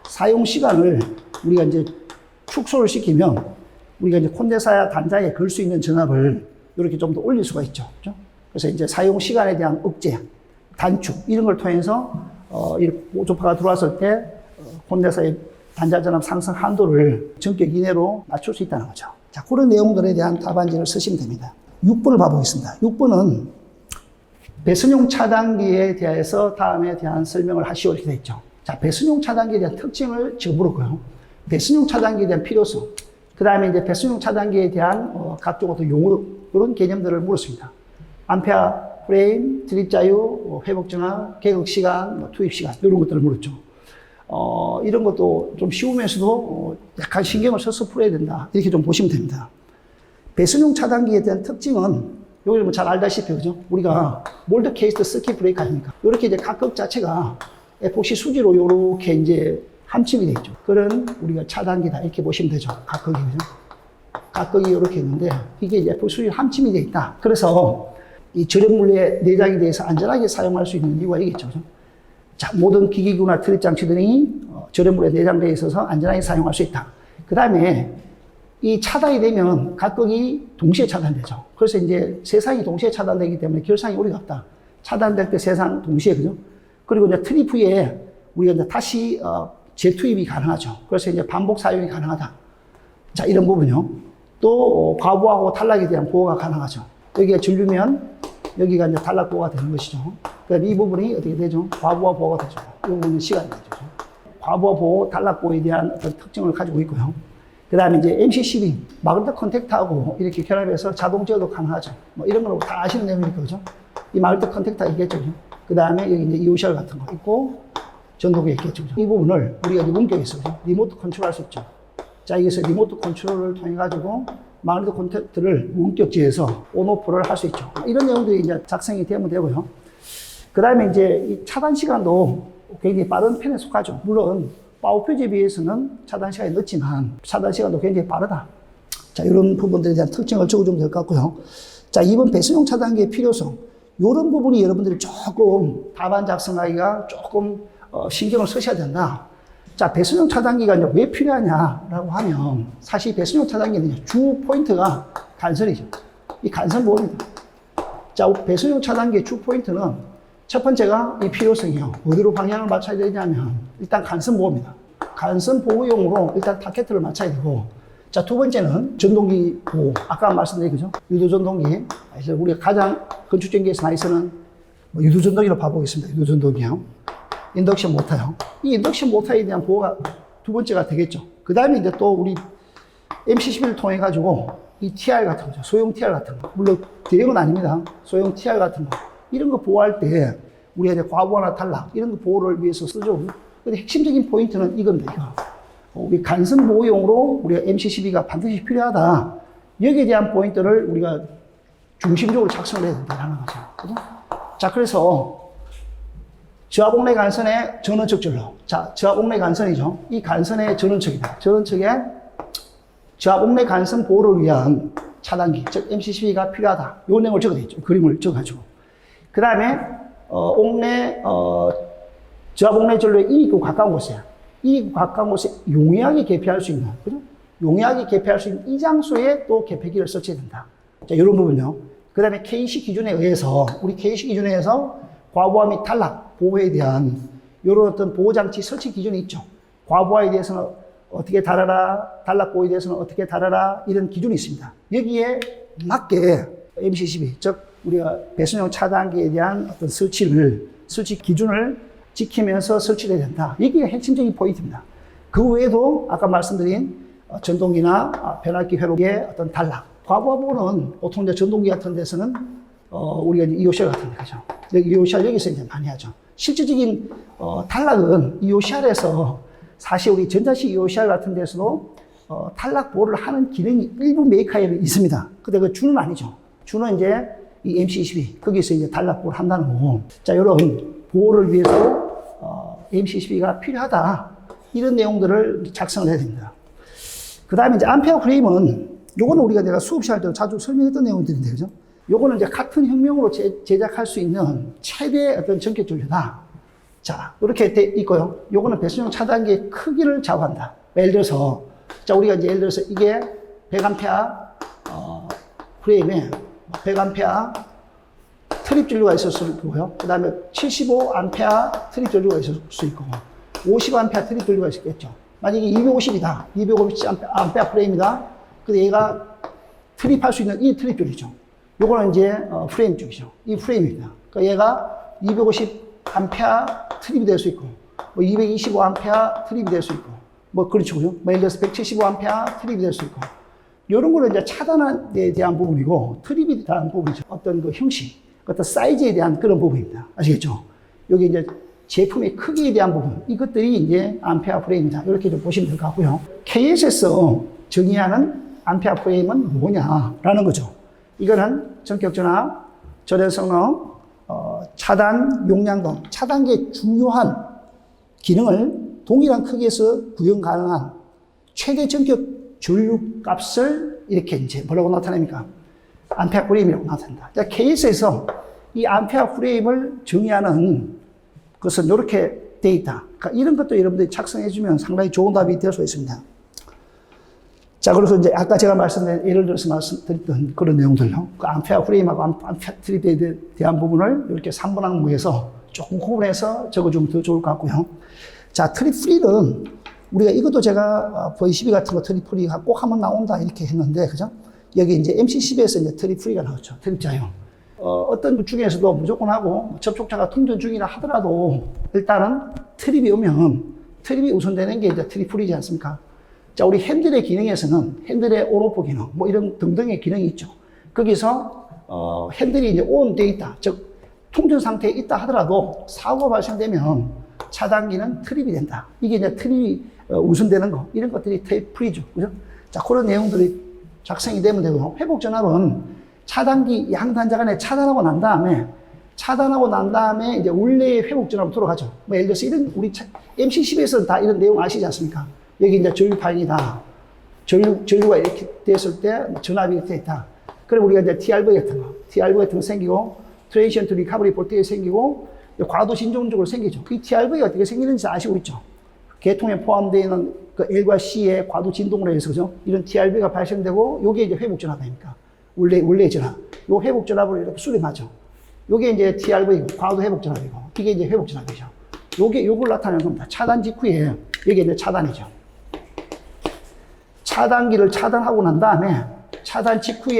사용 시간을 우리가 이제 축소를 시키면 우리가 이제 콘덴서야 단자에 걸 수 있는 전압을 이렇게 좀 더 올릴 수가 있죠. 그죠? 그래서 이제 사용 시간에 대한 억제, 단축 이런 걸 통해서 이 조파가 들어왔을 때 콘덴서의 단자 전압 상승 한도를 전격 이내로 낮출 수 있다는 거죠. 자, 그런 내용들에 대한 답안지를 쓰시면 됩니다. 6번을 봐보겠습니다. 6번은 배선용 차단기에 대해서 다음에 대한 설명을 하시오 이렇게 되어 있죠. 자, 배선용 차단기에 대한 특징을 지금 물었고요. 배선용 차단기에 대한 필요성, 그 다음에 이제 배선용 차단기에 대한 각종 어떤 용어, 이런 개념들을 물었습니다. 암페어, 프레임, 드립 자유, 회복 전압, 개극 시간, 투입 시간, 이런 것들을 물었죠. 이런 것도 좀 쉬우면서도 약간 신경을 써서 풀어야 된다. 이렇게 좀 보시면 됩니다. 배선용 차단기에 대한 특징은 여기 뭐 잘 알다시피, 그죠? 우리가 몰드 케이스드 서킷 브레이크 아닙니까? 이렇게 이제 각극 자체가 에폭시 수지로 이렇게 이제 함침이 되어 있죠. 그런 우리가 차단기다. 이렇게 보시면 되죠. 각극이, 그죠? 각극이 이렇게 있는데, 이게 이제 에폭시 수지로 함침이 되어 있다. 그래서 이 절연물의 내장에 대해서 안전하게 사용할 수 있는 이유가 이겠죠. 그죠? 자, 모든 기기구나 트립 장치들이 절연물에 내장되어 있어서 안전하게 사용할 수 있다. 그 다음에 이 차단이 되면 각극이 동시에 차단되죠. 그래서 이제 세상이 동시에 차단되기 때문에 결상이 오리가 없다. 차단될 때 세상 동시에, 그죠? 그리고 이제 트립 후에 우리가 이제 다시 재투입이 가능하죠. 그래서 이제 반복 사용이 가능하다. 자, 이런 부분요. 또 과부하고 탈락에 대한 보호가 가능하죠. 여기가 전류면 여기가 이제 탈락 보호가 되는 것이죠. 그럼 이 부분이 어떻게 되죠? 과부하 보호가 되죠. 이 부분은 시간이 되죠. 과부하 보호, 탈락 보호에 대한 어떤 특징을 가지고 있고요. 그 다음에 이제 MC12, 마그네틱 컨택터하고 이렇게 결합해서 자동 제어도 가능하죠. 뭐 이런 거 다 아시는 내용이니까, 그죠? 이 마그네틱 컨택터 있겠죠. 그 다음에 여기 이제 EOCR 같은 거 있고, 전도기 있겠죠. 그죠? 이 부분을 우리가 이제 문격에서 리모트 컨트롤 할 수 있죠. 자, 여기서 리모트 컨트롤을 통해가지고 마그네틱 컨택터를 원격지에서 온오프를 할 수 있죠. 이런 내용들이 이제 작성이 되면 되고요. 그 다음에 이제 이 차단 시간도 굉장히 빠른 편에 속하죠. 물론, 파워 표지에 비해서는 차단 시간이 늦지만 차단 시간도 굉장히 빠르다. 자, 이런 부분들에 대한 특징을 적어주면 될 것 같고요. 자, 이번 배선용 차단기의 필요성. 이런 부분이 여러분들이 조금 답안 작성하기가 조금 신경을 쓰셔야 된다. 자, 배선용 차단기가 이제 왜 필요하냐라고 하면 사실 배선용 차단기는 주 포인트가 간선이죠. 이 간선 보호입니다. 자, 배선용 차단기의 주 포인트는 첫 번째가 이 필요성이요. 어디로 방향을 맞춰야 되냐면 일단 간선 보호입니다. 간선 보호용으로 일단 타켓을 맞춰야 되고, 자, 두 번째는 전동기 보호. 아까 말씀드린 거죠. 유도 전동기. 그래서 우리가 가장 건축전기에서 많이 쓰는 유도 전동기로 봐보겠습니다. 유도 전동기요. 인덕션 모터요. 이 인덕션 모터에 대한 보호가 두 번째가 되겠죠. 그 다음에 이제 또 우리 MC11을 통해 가지고 이 TR 같은 거죠. 소형 TR 같은 거. 물론 대형은 아닙니다. 소형 TR 같은 거. 이런 거 보호할 때 우리가 이제 과부하나 탈락 이런 거 보호를 위해서 쓰죠. 근데 핵심적인 포인트는 이겁니다. 이거. 우리 간선 보호용으로 우리가 MC12가 반드시 필요하다. 여기에 대한 포인트를 우리가 중심적으로 작성을 해야 된다는 거죠. 그죠? 자, 그래서 저하복내 간선의 전원측 전로. 자, 저하복내 간선이죠. 이 간선의 전원측이다. 전원측에 저하복내 간선 보호를 위한 차단기, 즉 MC12가 필요하다. 요 내용을 적어야 되죠. 그림을 적어가지고. 그 다음에, 저하복내 전로의 이익구 가까운 곳에, 이익구 가까운 곳에 용이하게 개폐할 수 있는, 그죠? 용이하게 개폐할 수 있는 이 장소에 또 개폐기를 설치해야 된다. 자, 이런 부분요. 그 다음에 KC 기준에 의해서, 우리 KC 기준에 의해서 과부하 및 탈락, 보호에 대한 이런 어떤 보호장치 설치 기준이 있죠. 과부하에 대해서는 어떻게 달아라, 단락보호에 대해서는 어떻게 달아라, 이런 기준이 있습니다. 여기에 맞게 MC12, 즉 우리가 배선용 차단기에 대한 어떤 설치 기준을 지키면서 설치해야 된다. 이게 핵심적인 포인트입니다. 그 외에도 아까 말씀드린 전동기나 변압기 회로기의 어떤 단락. 과거보는 보통 이제 전동기 같은 데서는 우리가 이제 EOCR 같은 데 가죠. EOCR 여기서 이제 많이 하죠. 실질적인 단락은 EOCR에서 사실 우리 전자식 EOCR 같은 데서도 단락 보호를 하는 기능이 일부 메이커에 있습니다. 근데 그 주는 아니죠. 주는 이제 이 MC12 거기서 이제 단락 보호를 한다는 거고. 자, 이런 보호를 위해서 MC12가 필요하다. 이런 내용들을 작성을 해야 됩니다. 그 다음에 이제 암페어 프레임은 요거는 우리가 내가 수업 시간에 자주 설명했던 내용들인데, 그죠? 요거는 이제 같은 혁명으로 제작할 수 있는 최대 어떤 전격 전류다. 자, 이렇게 돼 있고요. 요거는 배선용 차단기의 크기를 좌우한다. 예를 들어서, 자, 우리가 이제 예를 들어서 이게 100A, 프레임에 100A 트립 전류가 있을 수 있고요. 그 다음에 75A 트립 전류가 있을 수 있고, 50A 트립 전류가 있겠죠. 만약에 250이다. 250A 프레임이다. 근데 얘가 트립할 수 있는 이 트립 쪽이죠. 요거는 이제 프레임 쪽이죠. 이 프레임입니다. 그러니까 얘가 250A 트립이 될 수 있고, 뭐 225A 트립이 될 수 있고, 뭐 그렇죠. 그죠? 뭐 예를 들어서 175A 트립이 될 수 있고. 요런 거는 이제 차단에 대한 부분이고, 트립에 대한 부분이죠. 어떤 그 형식, 어떤 사이즈에 대한 그런 부분입니다. 아시겠죠? 여기 이제 제품의 크기에 대한 부분, 이것들이 이제 암페어 프레임이다. 이렇게 좀 보시면 될 것 같고요. KS에서 정의하는 암페어 프레임은 뭐냐라는 거죠. 이거는 전격 전압, 절연 성능, 차단 용량 등 차단기의 중요한 기능을 동일한 크기에서 구현 가능한 최대 전격 전류 값을 이렇게 이제 뭐라고 나타냅니까? 암페어 프레임이라고 나타낸다. KS에서 이 암페어 프레임을 정의하는 것은 이렇게 돼 있다. 그러니까 이런 것도 여러분들이 작성해주면 상당히 좋은 답이 될 수 있습니다. 자, 그래서 이제 아까 제가 말씀드린, 예를 들어서 말씀드렸던 그런 내용들요. 그 암페어 프레임하고 암페어 트립에 대한 부분을 이렇게 3분 항목에서 조금 구분해서 적어주면 더 좋을 것 같고요. 자, 트립 프리는 우리가 이것도 제가 V12 같은 거 트립 프리가 꼭 한번 나온다 이렇게 했는데, 그죠? 여기 이제 MC12에서 이제 트립 프리가 나왔죠. 트립 자용. 어떤 것 중에서도 무조건 하고 접촉자가 통전 중이라 하더라도 일단은 트립이 오면 트립이 우선되는 게 이제 트립 프리지 않습니까? 자, 우리 핸들의 기능에서는 핸들의 온오프 기능, 뭐 이런 등등의 기능이 있죠. 거기서 핸들이 이제 온 돼 있다. 즉 통전 상태에 있다 하더라도 사고가 발생되면 차단기는 트립이 된다. 이게 이제 트립이 우선되는 거, 이런 것들이 트립 프리죠. 그죠? 자, 그런 내용들이 작성이 되면 되고요. 회복 전압은 차단기 양단자 간에 차단하고 난 다음에 이제 원래의 회복 전압으로 돌아가죠. 뭐 예를 들어서 이런 우리 MC10에서는 다 이런 내용 아시지 않습니까? 여기 이제 전류 파인이다. 전류가 이렇게 됐을 때 전압이 이렇게 있다. 그럼 우리가 이제 TRV 같은 거 생기고, 트랜지션 투 리커버리 볼테이지 생기고, 과도 진동적으로 생기죠. 이 TRV가 어떻게 생기는지 아시고 있죠? 계통에 포함되어 있는 그 L과 C의 과도 진동으로 해서, 그죠? 이런 TRV가 발생되고, 요게 이제 회복 전압 아닙니까? 원래 전압. 요 회복 전압을 이렇게 수렴하죠. 요게 이제 TRV, 과도 회복 전압이고, 이게 이제 회복 전압이죠. 요걸 나타내는 겁니다. 차단 직후에, 여기 이제 차단이죠. 차단기를 차단하고 난 다음에, 차단 직후,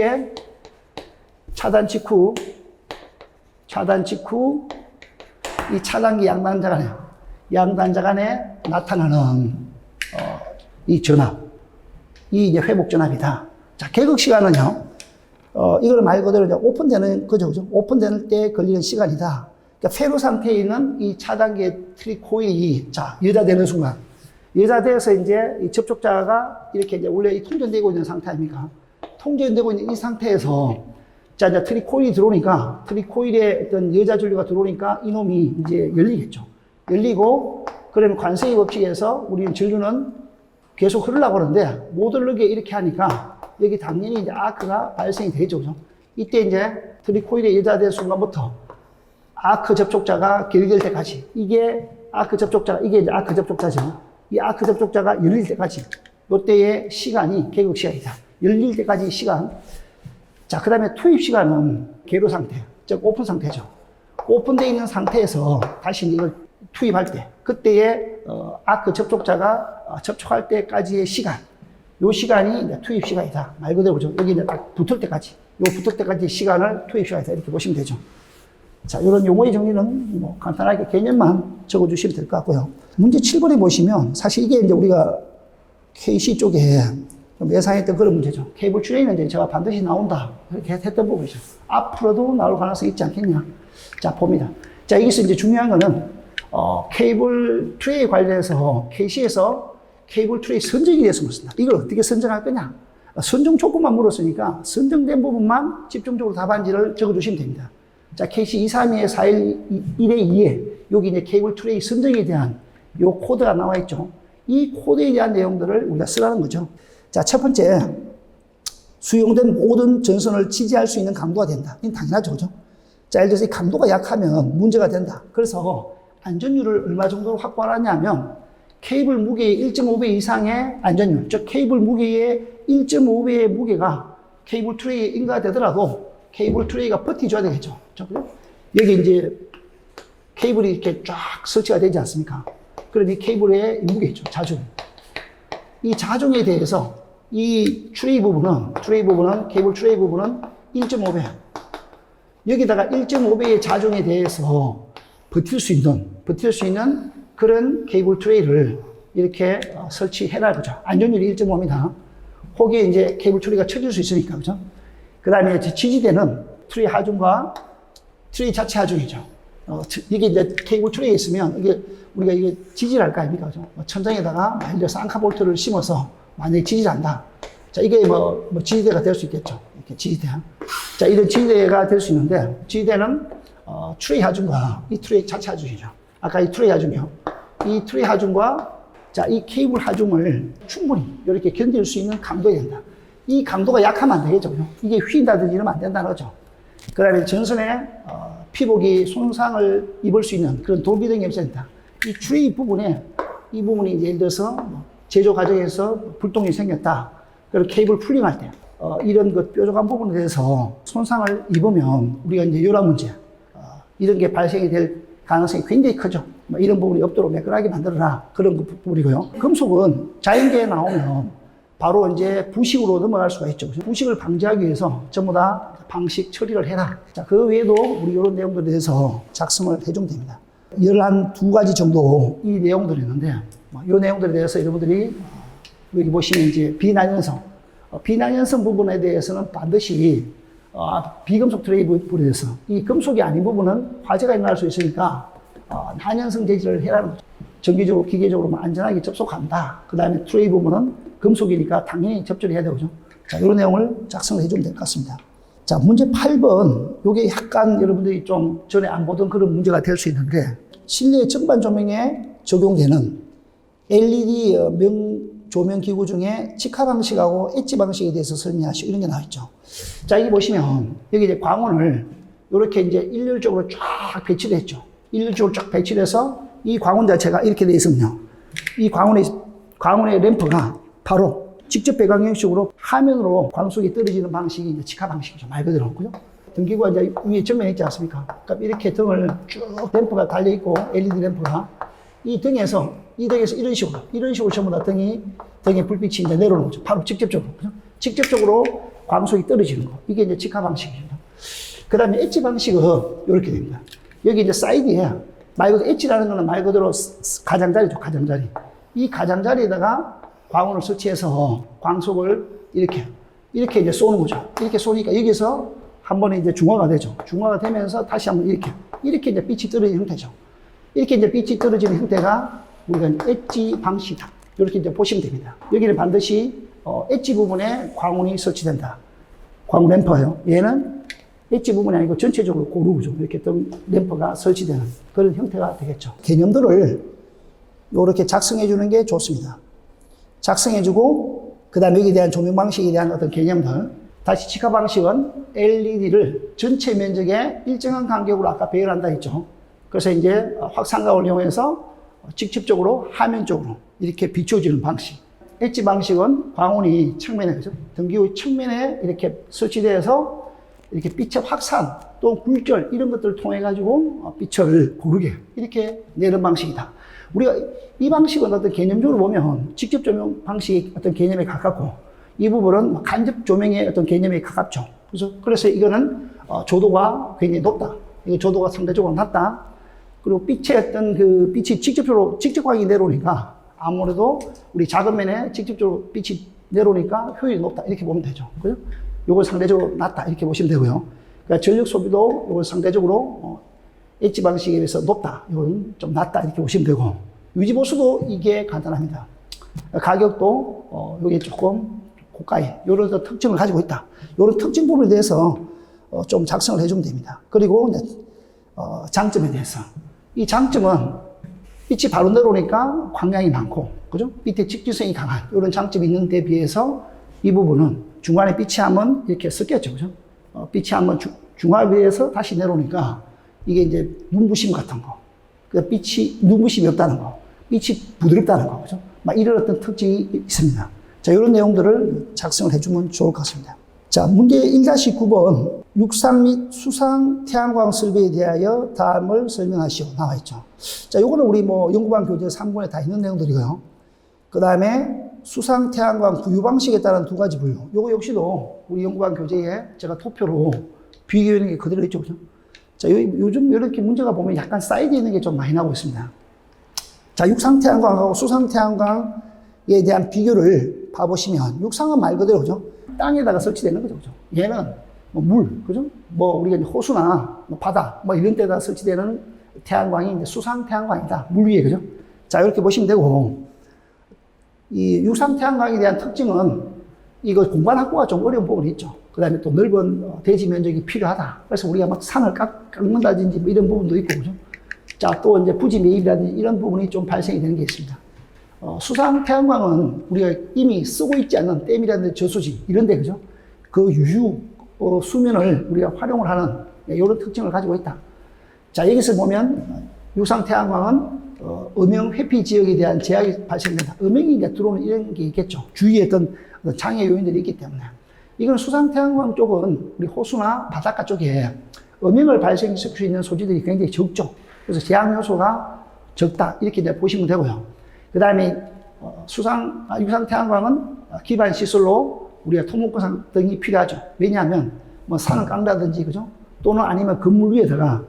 이 차단기 양단자 간에 나타나는, 이 전압. 이 이제 회복 전압이다. 자, 개극 시간은요, 이걸 말 그대로 이제 오픈되는 거죠, 그죠? 오픈될 때 걸리는 시간이다. 그러니까 페로 상태에 있는 이 차단기의 트립 코일이, 자, 여자되는 순간. 여자돼서 이제 이 접촉자가 이렇게 이제 원래 이 통전되고 있는 상태 아닙니까? 통전되고 있는 이 상태에서, 자, 이제 트립 코일이 들어오니까, 트립 코일에 어떤 여자 전류가 들어오니까 이놈이 이제 열리겠죠. 열리고, 그러면 관세의 법칙에서 우리는 전류는 계속 흐르려고 하는데, 못 흐르게 이렇게 하니까, 여기 당연히 이제 아크가 발생이 되죠. 그죠? 이때 이제 트립 코일에 여자된 순간부터 아크 접촉자가 결결 때까지, 이게 아크 접촉자죠. 이 아크 접촉자가 열릴 때까지, 요때의 시간이 개극 시간이다. 열릴 때까지 시간. 자, 그 다음에 투입 시간은 개로 상태, 즉 오픈 상태죠. 오픈되어 있는 상태에서 다시 이걸 투입할 때, 그때의 아크 접촉자가 접촉할 때까지의 시간, 요 시간이 이제 투입 시간이다. 말 그대로 그죠. 여기 이제 딱 붙을 때까지, 요 붙을 때까지 시간을 투입 시간이다. 이렇게 보시면 되죠. 자, 이런 용어의 정리는 뭐 간단하게 개념만 적어주시면 될 것 같고요. 문제 7번에 보시면 사실 이게 이제 우리가 KC 쪽에 좀 예상했던 그런 문제죠. 케이블 트레이는 이제 제가 반드시 나온다. 그렇게 했던 부분이죠. 앞으로도 나올 가능성이 있지 않겠냐. 자, 봅니다. 자, 여기서 이제 중요한 거는, 케이블 트레이 관련해서 KC에서 케이블 트레이 선정에 대해서 묻습니다. 이걸 어떻게 선정할 거냐. 선정 조건만 물었으니까 선정된 부분만 집중적으로 답안지를 적어주시면 됩니다. 자, KC 232의 411의 2에 여기 이제 케이블 트레이 선정에 대한 요 코드가 나와 있죠. 이 코드에 대한 내용들을 우리가 쓰라는 거죠. 자, 첫 번째, 수용된 모든 전선을 지지할 수 있는 강도가 된다. 이건 당연하죠, 그죠? 자, 예를 들어서 이 강도가 약하면 문제가 된다. 그래서 안전율을 얼마 정도로 확보하냐면 케이블 무게의 1.5배 이상의 안전율, 즉 케이블 무게의 1.5배의 무게가 케이블 트레이에 인가되더라도 케이블 트레이가 버티줘야 되겠죠. 그죠? 여기 이제 케이블이 이렇게 쫙 설치가 되지 않습니까? 그럼 이 케이블의 무게죠, 자중. 이 자중에 대해서 이 트레이 부분은 케이블 트레이 부분은 1.5배. 여기다가 1.5배의 자중에 대해서 버틸 수 있는 그런 케이블 트레이를 이렇게 설치해라, 그죠? 안전율이 1.5입니다. 거기에 이제 케이블 트레이가 쳐질 수 있으니까, 그죠? 그 다음에 지지대는 트레이 하중과 트레이 자체 하중이죠. 이게 이제 케이블 트레이에 있으면 우리가 이게 지지를 할 거 아닙니까? 그죠? 천장에다가 예를 들어서 앙카볼트를 심어서 만약에 지지를 한다. 자, 이게 뭐 지지대가 될 수 있겠죠. 이렇게 지지대. 자, 이런 지지대가 될 수 있는데, 지지대는 트레이 하중과 이 트레이 자체 하중이죠. 아까 이 트레이 하중이요. 이 트레이 하중과 자, 이 케이블 하중을 충분히 이렇게 견딜 수 있는 강도가 된다. 이 강도가 약하면 안 되겠죠. 이게 휘인다든지 이러면 안 된다는 거죠. 그 다음에 전선에 피복이 손상을 입을 수 있는 그런 돌비 등이 없어야 된다. 이 트레이 부분에, 이 부분이 예를 들어서 제조 과정에서 불똥이 생겼다. 그리고 케이블 풀링할 때, 이런 그 뾰족한 부분에 대해서 손상을 입으면 우리가 이제 요란 문제, 이런 게 발생이 될 가능성이 굉장히 크죠. 이런 부분이 없도록 매끈하게 만들어라. 그런 부분이고요. 금속은 자연계에 나오면 바로 이제 부식으로 넘어갈 수가 있죠. 부식을 방지하기 위해서 전부 다 방식 처리를 해라. 자, 그 외에도 우리 이런 내용들에 대해서 작성을 해주면 됩니다. 12가지 정도 이 내용들이 있는데, 이 내용들에 대해서 여러분들이 여기 보시면 이제 비난연성. 비난연성 부분에 대해서는 반드시 비금속 트레이 부분에 대해서 이 금속이 아닌 부분은 화재가 일어날 수 있으니까 난연성 제지를 해라는 거죠. 정기적으로, 기계적으로 안전하게 접속한다. 그 다음에 트레이 부분은 금속이니까 당연히 접촉을 해야 되죠. 자, 이런 내용을 작성을 해주면 될 것 같습니다. 자, 문제 8번. 요게 약간 여러분들이 좀 전에 안 보던 그런 문제가 될 수 있는데, 실내 전반 조명에 적용되는 LED 조명 기구 중에 직화 방식하고 엣지 방식에 대해서 설명하시고 이런 게 나와있죠. 자, 여기 보시면 여기 이제 광원을 이렇게 이제 일률적으로 쫙 배치를 했죠. 일률적으로 쫙 배치를 해서 이 광원 자체가 이렇게 되어 있으면요. 이 광원의 램프가 바로 직접 배관 형식으로 화면으로 광속이 떨어지는 방식이 이제 직화 방식이죠. 말 그대로. 그죠? 등기구가 이제 위에 전면에 있지 않습니까? 그러니까 이렇게 등을 쭉 램프가 달려있고 LED 램프가 이 등에서 이런 식으로 전부 다 등에 불빛이 이제 내려오는 거죠. 바로 직접적으로. 그죠? 직접적으로 광속이 떨어지는 거. 이게 이제 직화 방식입니다. 그 다음에 엣지 방식은 이렇게 됩니다. 여기 이제 사이드에 말 그대로 엣지라는 거는 말 그대로 가장자리죠. 가장자리. 이 가장자리에다가 광원을 설치해서 광속을 이렇게 이제 쏘는 거죠. 이렇게 쏘니까 여기서 한 번에 이제 중화가 되죠. 중화가 되면서 다시 한번 이렇게 이제 빛이 떨어지는 형태죠. 이렇게 이제 빛이 떨어지는 형태가 우리가 엣지 방식이다. 이렇게 이제 보시면 됩니다. 여기는 반드시 엣지 부분에 광원이 설치된다. 광원 램퍼예요. 얘는 엣지 부분이 아니고 전체적으로 고루죠. 이렇게 램퍼가 설치되는 그런 형태가 되겠죠. 개념들을 이렇게 작성해 주는 게 좋습니다. 작성해 주고 그 다음에 여기에 대한 조명 방식에 대한 어떤 개념들. 다시 직화 방식은 LED를 전체 면적의 일정한 간격으로 아까 배열한다 했죠. 그래서 이제 확산각을 이용해서 직접적으로 화면 쪽으로 이렇게 비춰지는 방식. 엣지 방식은 광원이 측면에, 그죠? 등기구 측면에 이렇게 설치되어서 이렇게 빛의 확산 또 굴절 이런 것들을 통해 가지고 빛을 고르게 이렇게 내는 방식이다. 우리가 이 방식은 어떤 개념적으로 보면 직접 조명 방식의 어떤 개념에 가깝고 이 부분은 간접 조명의 어떤 개념에 가깝죠. 그래서 이거는 조도가 굉장히 높다. 이거 조도가 상대적으로 낮다. 그리고 빛의 어떤 그 빛이 직접광이 내려오니까 아무래도 우리 작은 면에 직접적으로 빛이 내려오니까 효율이 높다. 이렇게 보면 되죠. 그죠? 요건 상대적으로 낮다. 이렇게 보시면 되고요. 그러니까 전력 소비도 요건 상대적으로 엣지 방식에 비해서 높다. 이건 좀 낮다. 이렇게 보시면 되고. 유지보수도 이게 간단합니다. 가격도 요게 조금 고가의 이런 특징을 가지고 있다. 이런 특징 부분에 대해서 좀 작성을 해주면 됩니다. 그리고 장점에 대해서 이 장점은 빛이 바로 내려오니까 광량이 많고, 그죠? 빛의 직진성이 강한 이런 장점이 있는 데 비해서 이 부분은 중간에 빛이 한번 이렇게 섞였죠, 그죠? 빛이 한번 중화비에서 다시 내려오니까 이게 이제 눈부심 같은 거, 그 빛이 눈부심이 없다는 거, 빛이 부드럽다는 거, 그죠? 막 이런 어떤 특징이 있습니다. 자, 이런 내용들을 작성을 해주면 좋을 것 같습니다. 자, 문제 1-9번. 육상 및 수상 태양광 설비에 대하여 다음을 설명하시오. 나와 있죠. 자, 요거는 우리 연구반 교재 3권에 다 있는 내용들이고요. 그 다음에 수상 태양광 부유 방식에 따른 두 가지 분류. 요거 역시도 우리 연구반 교재에 제가 토표로 비교해 있는 게 그대로 있죠. 그죠? 자, 요즘 이렇게 문제가 보면 약간 사이드 있는 게 좀 많이 나오고 있습니다. 자, 육상 태양광하고 수상 태양광에 대한 비교를 봐보시면, 육상은 말 그대로, 그죠? 땅에다가 설치되는 거죠. 그죠? 얘는 물, 그죠? 우리가 이제 호수나 바다, 이런 데다 설치되는 태양광이 이제 수상 태양광이다. 물 위에, 그죠? 자, 이렇게 보시면 되고, 이 육상 태양광에 대한 특징은 이거 공간 확보가 좀 어려운 부분이 있죠. 그 다음에 또 넓은 대지 면적이 필요하다. 그래서 우리가 막 산을 깎는다든지 이런 부분도 있고, 그죠? 자, 또 이제 부지 매입이라든지 이런 부분이 좀 발생이 되는 게 있습니다. 수상 태양광은 우리가 이미 쓰고 있지 않는 댐이라든지 저수지 이런 데, 그죠? 그 유휴 수면을 우리가 활용을 하는 이런 특징을 가지고 있다. 자, 여기서 보면 육상 태양광은 음영 회피 지역에 대한 제약이 발생된다. 음영이 이제 들어오는 이런 게 있겠죠. 주위에 어떤 장애 요인들이 있기 때문에. 이건 수상 태양광 쪽은 우리 호수나 바닷가 쪽에 음영을 발생시킬 수 있는 소지들이 굉장히 적죠. 그래서 제약 요소가 적다. 이렇게 이제 보시면 되고요. 그 다음에 육상 태양광은 기반 시설로 우리가 토목구상 등이 필요하죠. 왜냐하면 산을 깎는다든지, 그죠? 또는 아니면 건물 위에다가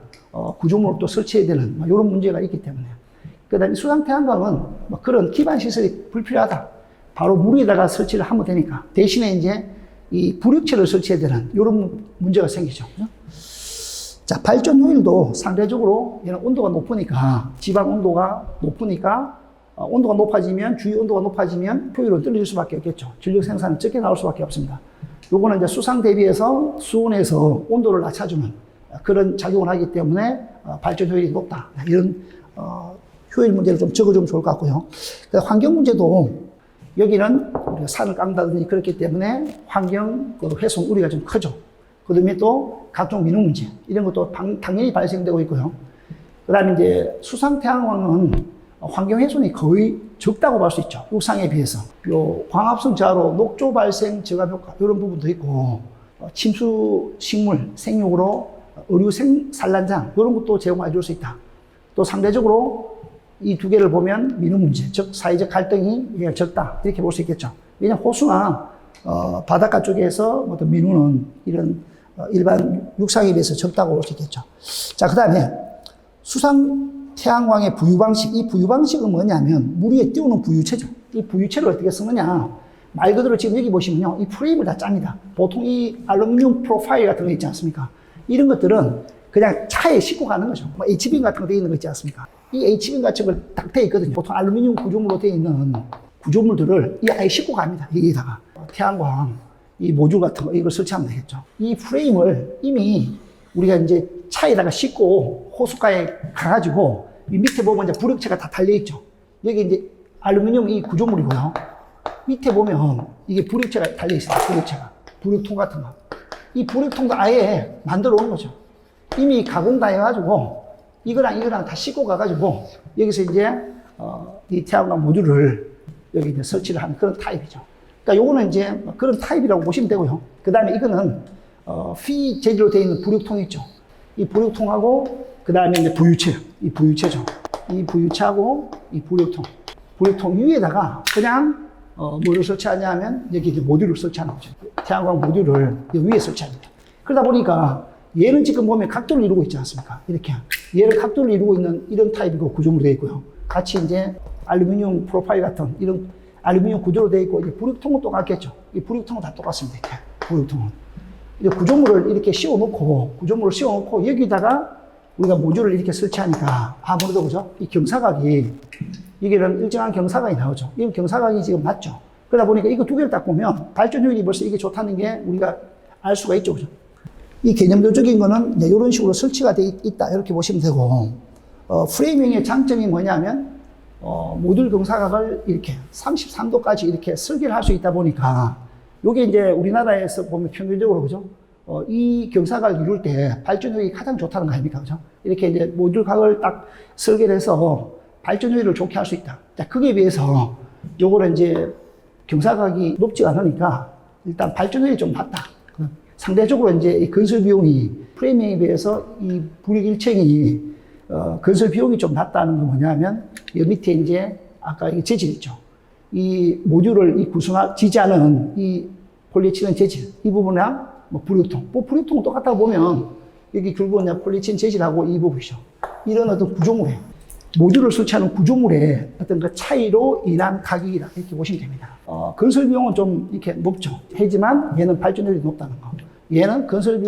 구조물을 또 설치해야 되는 이런 문제가 있기 때문에. 그 다음에 수상 태양광은 그런 기반 시설이 불필요하다. 바로 물 위에다가 설치를 하면 되니까. 대신에 이제 이 부력체를 설치해야 되는 이런 문제가 생기죠. 그죠? 자, 발전 효율도 상대적으로 얘는 온도가 높으니까, 지방 온도가 높으니까 온도가 높아지면, 주위 온도가 높아지면 효율은 떨어질 수밖에 없겠죠. 전력 생산은 적게 나올 수밖에 없습니다. 요거는 이제 수상 대비해서 수온에서 온도를 낮춰주는 그런 작용을 하기 때문에 발전 효율이 높다. 이런 효율 문제를 좀 적어주면 좋을 것 같고요. 환경 문제도 여기는 우리가 산을 깎는다든지 그렇기 때문에 환경 훼손 우려가 좀 크죠. 그 다음에 또 각종 민원 문제 이런 것도 당연히 발생되고 있고요. 그 다음에 이제 수상 태양광은 환경 훼손이 거의 적다고 볼 수 있죠. 육상에 비해서. 요 광합성 저하로 녹조 발생 저감 효과 이런 부분도 있고, 침수 식물 생육으로 의류 산란장 이런 것도 제공해 줄 수 있다. 또 상대적으로 이 두 개를 보면 민원 문제, 즉 사회적 갈등이 적다 이렇게 볼 수 있겠죠. 왜냐하면 호수나 바닷가 쪽에서 어떤 민원은 이런 일반 육상에 비해서 적다고 볼 수 있겠죠. 자, 그 다음에 수상 태양광의 부유 방식, 이 부유 방식은 뭐냐면 물 위에 띄우는 부유체죠. 이 부유체를 어떻게 쓰느냐, 말 그대로 지금 여기 보시면요, 이 프레임을 다 짭니다. 보통 이 알루미늄 프로파일 같은 거 있지 않습니까? 이런 것들은 그냥 차에 싣고 가는 거죠. H빔 같은 거 되어 있는 거 있지 않습니까? 이 H빔 같은 걸 딱 되어 있거든요. 보통 알루미늄 구조물로 되어 있는 구조물들을 이 아예 싣고 갑니다. 여기다가 태양광 이 모듈 같은 거 이걸 설치하면 되겠죠. 이 프레임을 이미 우리가 이제 차에다가 싣고 호숫가에 가가지고 이 밑에 보면 이제 부력체가 다 달려있죠. 여기 이제 알루미늄 이 구조물이고요. 밑에 보면 이게 부력체가 달려있어요. 부력체가. 부력통 같은 거. 이 부력통도 아예 만들어 오는 거죠. 이미 가공 다 해가지고 이거랑 다 싣고 가가지고 여기서 이제 이 태양광 모듈을 여기 이제 설치를 하는 그런 타입이죠. 그러니까 요거는 이제 그런 타입이라고 보시면 되고요. 그 다음에 이거는 피 재질로 되어 있는 부력통 있죠. 이 부력통하고 그 다음에 이제 부유체, 이 부유체죠. 이 부유체하고 이 부력통, 부력통 위에다가 그냥 뭐를 설치하냐 하면 여기 이제 모듈을 설치하는 거죠. 태양광 모듈을 위에 설치합니다. 그러다 보니까 얘는 지금 보면 각도를 이루고 있지 않습니까? 이렇게. 얘를 각도를 이루고 있는 이런 타입이고 구조물로 되어 있고요. 같이 이제 알루미늄 프로파일 같은 이런 알루미늄 구조로 되어 있고, 이제 부력통은 똑같겠죠. 이 부력통은 다 똑같습니다. 이렇게. 부력통은. 이제 구조물을 이렇게 구조물을 씌워놓고 여기다가 우리가 모듈을 이렇게 설치하니까 아무래도 그죠? 이 경사각이, 이게는 일정한 경사각이 나오죠. 이 경사각이 지금 맞죠? 그러다 보니까 이거 두 개를 딱 보면 발전 효율이 벌써 이게 좋다는 게 우리가 알 수가 있죠. 그죠? 이 개념적인 거는 이제 이런 식으로 설치가 돼 있다. 이렇게 보시면 되고, 프레이밍의 장점이 뭐냐면, 모듈 경사각을 이렇게 33도까지 이렇게 설계를 할 수 있다 보니까, 요게 이제 우리나라에서 보면 평균적으로, 그죠? 이 경사각을 이룰 때 발전율이 가장 좋다는 거 아닙니까? 그죠? 이렇게 이제 모듈 각을 딱 설계를 해서 발전율을 좋게 할 수 있다. 자, 그게 비해서 요거는 이제 경사각이 높지 않으니까 일단 발전율이 좀 낮다. 상대적으로 이제 이 건설 비용이 프레이밍에 비해서 이 부력 일체이 건설 비용이 좀 낮다는 건 뭐냐면, 이 밑에 이제 아까 이 재질 있죠. 이 모듈을 이 지지하는 이 폴리에틸렌 재질, 이 부분이랑 뭐 부력통, 부력통은 똑같다고 보면 여기 결국은 폴리에틸렌 재질하고 이 부분이죠. 이런 어떤 구조물에, 모듈을 설치하는 구조물의 어떤 그 차이로 인한 가격이다. 이렇게 보시면 됩니다. 건설 비용은 좀 이렇게 높죠. 하지만 얘는 발전율이 높다는 거. 얘는 건설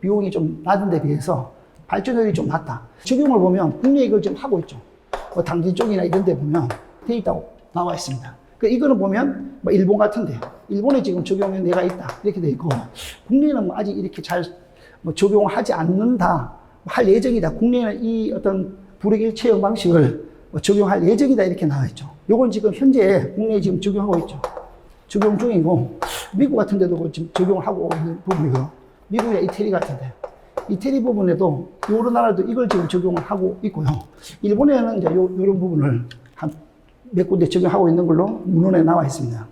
비용이 좀 낮은 데 비해서 발전율이 좀 낮다. 적용을 보면 국내에 이걸 지금 하고 있죠. 당진 쪽이나 이런 데 보면 돼 있다고 나와 있습니다. 이거는 보면 뭐 일본 같은데, 일본에 지금 적용이 내가 있다. 이렇게 돼 있고, 국내에는 뭐 아직 이렇게 잘 뭐 적용하지 않는다. 할 예정이다. 국내에는 이 어떤 부력 일체형 방식을 뭐 적용할 예정이다. 이렇게 나와 있죠. 요건 지금 현재 국내에 지금 적용하고 있죠. 적용 중이고, 미국 같은 데도 지금 적용을 하고 있는 부분이고요. 미국이나 이태리 같은데, 이태리 부분에도 여러 나라도 이걸 지금 적용을 하고 있고요. 일본에는 이제 이런 부분을 한 몇 군데 적용하고 있는 걸로 문헌에 나와 있습니다.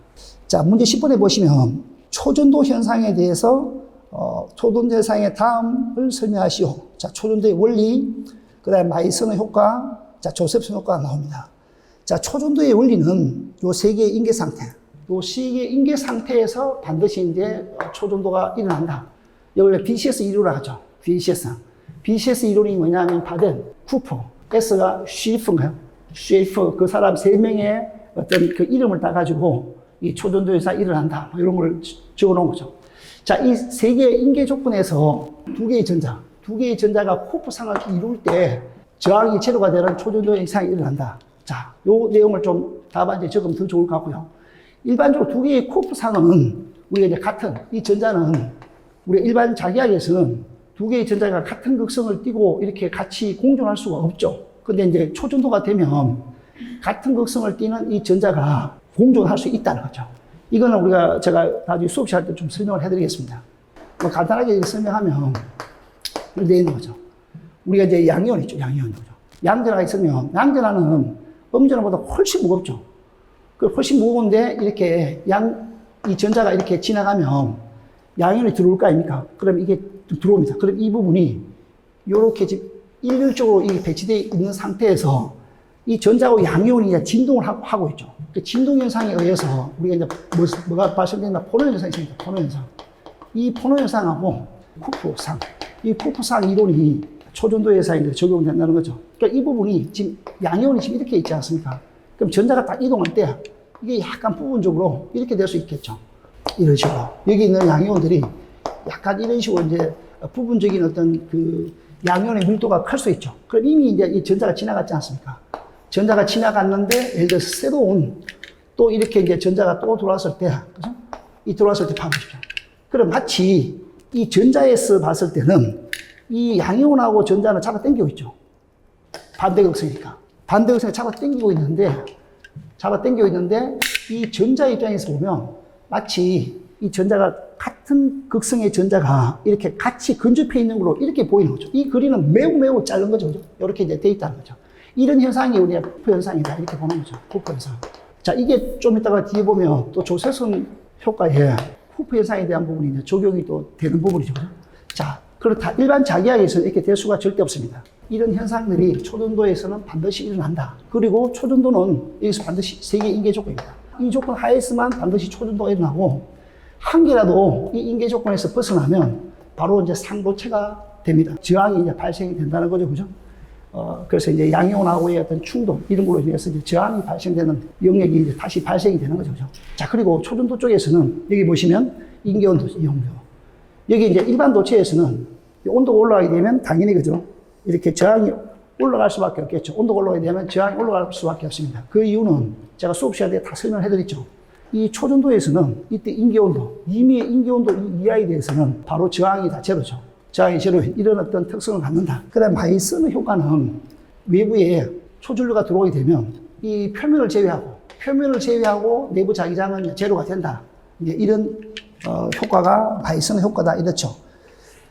자, 문제 10번에 보시면 초전도 현상에 대해서 초전도 현상의 다음을 설명하시오. 자, 초전도의 원리, 그 다음에 마이슨의 효과, 자, 조셉슨 효과가 나옵니다. 자, 초전도의 원리는 요 세 개의 인계 상태, 요 세 개의 인계 상태에서 반드시 이제 초전도가 일어난다. 이걸 BCS 이론이라고 하죠. BCS 이론이 뭐냐면 바덴, 쿠퍼, S가 쉐이프인가요? 쉐이프, 그 사람 3명의 어떤 그 이름을 따가지고 이 초전도 현상이 일어난다. 이런 걸 적어 놓은 거죠. 자, 이 세 개의 인계 조건에서 두 개의 전자가 코프상을 이룰 때 저항이 제로가 되는 초전도 현상이 일어난다. 자, 요 내용을 좀 답안지에 적으면 더 좋을 것 같고요. 일반적으로 두 개의 코프상은 우리가 이제 같은, 이 전자는 우리 일반 자기학에서는 두 개의 전자가 같은 극성을 띠고 이렇게 같이 공존할 수가 없죠. 근데 이제 초전도가 되면 같은 극성을 띠는 이 전자가 공존할 수 있다는 거죠. 이거는 제가 나중에 수업 시간에 좀 설명을 해드리겠습니다. 뭐 간단하게 설명하면 이렇게 있는 거죠. 우리가 이제 양이온 있죠. 양이온이죠. 양전화가 있으면 양전화는 음전화보다 훨씬 무겁죠. 훨씬 무거운데 이렇게 이 전자가 이렇게 지나가면 양이온이 들어올 거 아닙니까? 그럼 이게 들어옵니다. 그럼 이 부분이 이렇게 지금 일률적으로 이 배치되어 있는 상태에서 이 전자하고 양이온이 이제 진동을 하고 있죠. 그 진동 현상에 의해서 우리가 이제 뭐가 발생된다? 포노 현상이 있습니다. 포노 현상. 이 포노 현상하고 쿠프상, 이 쿠프상 이론이 초전도 현상에 적용된다는 거죠. 그러니까 이 부분이 지금 양이온이 지금 이렇게 있지 않습니까? 그럼 전자가 딱 이동할 때 이게 약간 부분적으로 이렇게 될 수 있겠죠. 이런 식으로. 여기 있는 양이온들이 약간 이런 식으로 이제 부분적인 어떤 그 양이온의 밀도가 클 수 있죠. 그럼 이미 이제 이 전자가 지나갔지 않습니까? 전자가 지나갔는데, 예를 들어서 새로운 또 이렇게 이제 전자가 또 들어왔을 때, 그죠? 이 들어왔을 때 봐보십시오. 그럼 마치 이 전자에서 봤을 때는 이 양이온하고 전자는 잡아 당기고 있죠. 반대극성이니까. 반대극성이 잡아 당기고 있는데, 이 전자 입장에서 보면 마치 이 전자가 같은 극성의 전자가 이렇게 같이 근접해 있는 걸로 이렇게 보이는 거죠. 이 그림은 매우 짧은 거죠. 그죠? 이렇게 이제 돼 있다는 거죠. 이런 현상이 우리가 쿠퍼 현상이다. 이렇게 보는 거죠. 쿠퍼 현상. 자, 이게 좀 이따가 뒤에 보면 또 조셉슨 효과에 쿠프 현상에 대한 부분이 이제 적용이 또 되는 부분이죠. 자, 그렇다. 일반 자기약에서는 이렇게 될 수가 절대 없습니다. 이런 현상들이 초전도에서는 반드시 일어난다. 그리고 초전도는 여기서 반드시 세 개의 인계 조건입니다. 이 조건 하에서만 반드시 초전도가 일어나고, 한 개라도 이 인계 조건에서 벗어나면 바로 이제 상도체가 됩니다. 저항이 이제 발생이 된다는 거죠. 그죠? 그래서 이제 양이온하고의 어떤 충돌, 이런 걸로 인해서 이제 저항이 발생되는 영역이 이제 다시 발생이 되는 거죠. 그죠? 자, 그리고 초전도 쪽에서는 여기 보시면 인계온도, 이온도. 여기 이제 일반 도체에서는 온도가 올라가게 되면 당연히 그죠? 이렇게 저항이 올라갈 수밖에 없겠죠. 온도가 올라가게 되면 저항이 올라갈 수밖에 없습니다. 그 이유는 제가 수업 시간에 다 설명을 해드렸죠. 이 초전도에서는 이때 인계온도, 이미 인계온도 이하에 대해서는 바로 저항이 다 제로죠. 저항이 제로, 이런 어떤 특성을 갖는다. 그 다음에 마이슨 효과는 외부에 초전류가 들어오게 되면 이 표면을 제외하고 내부 자기장은 제로가 된다. 이제 이런 효과가 마이슨 효과다. 이렇죠.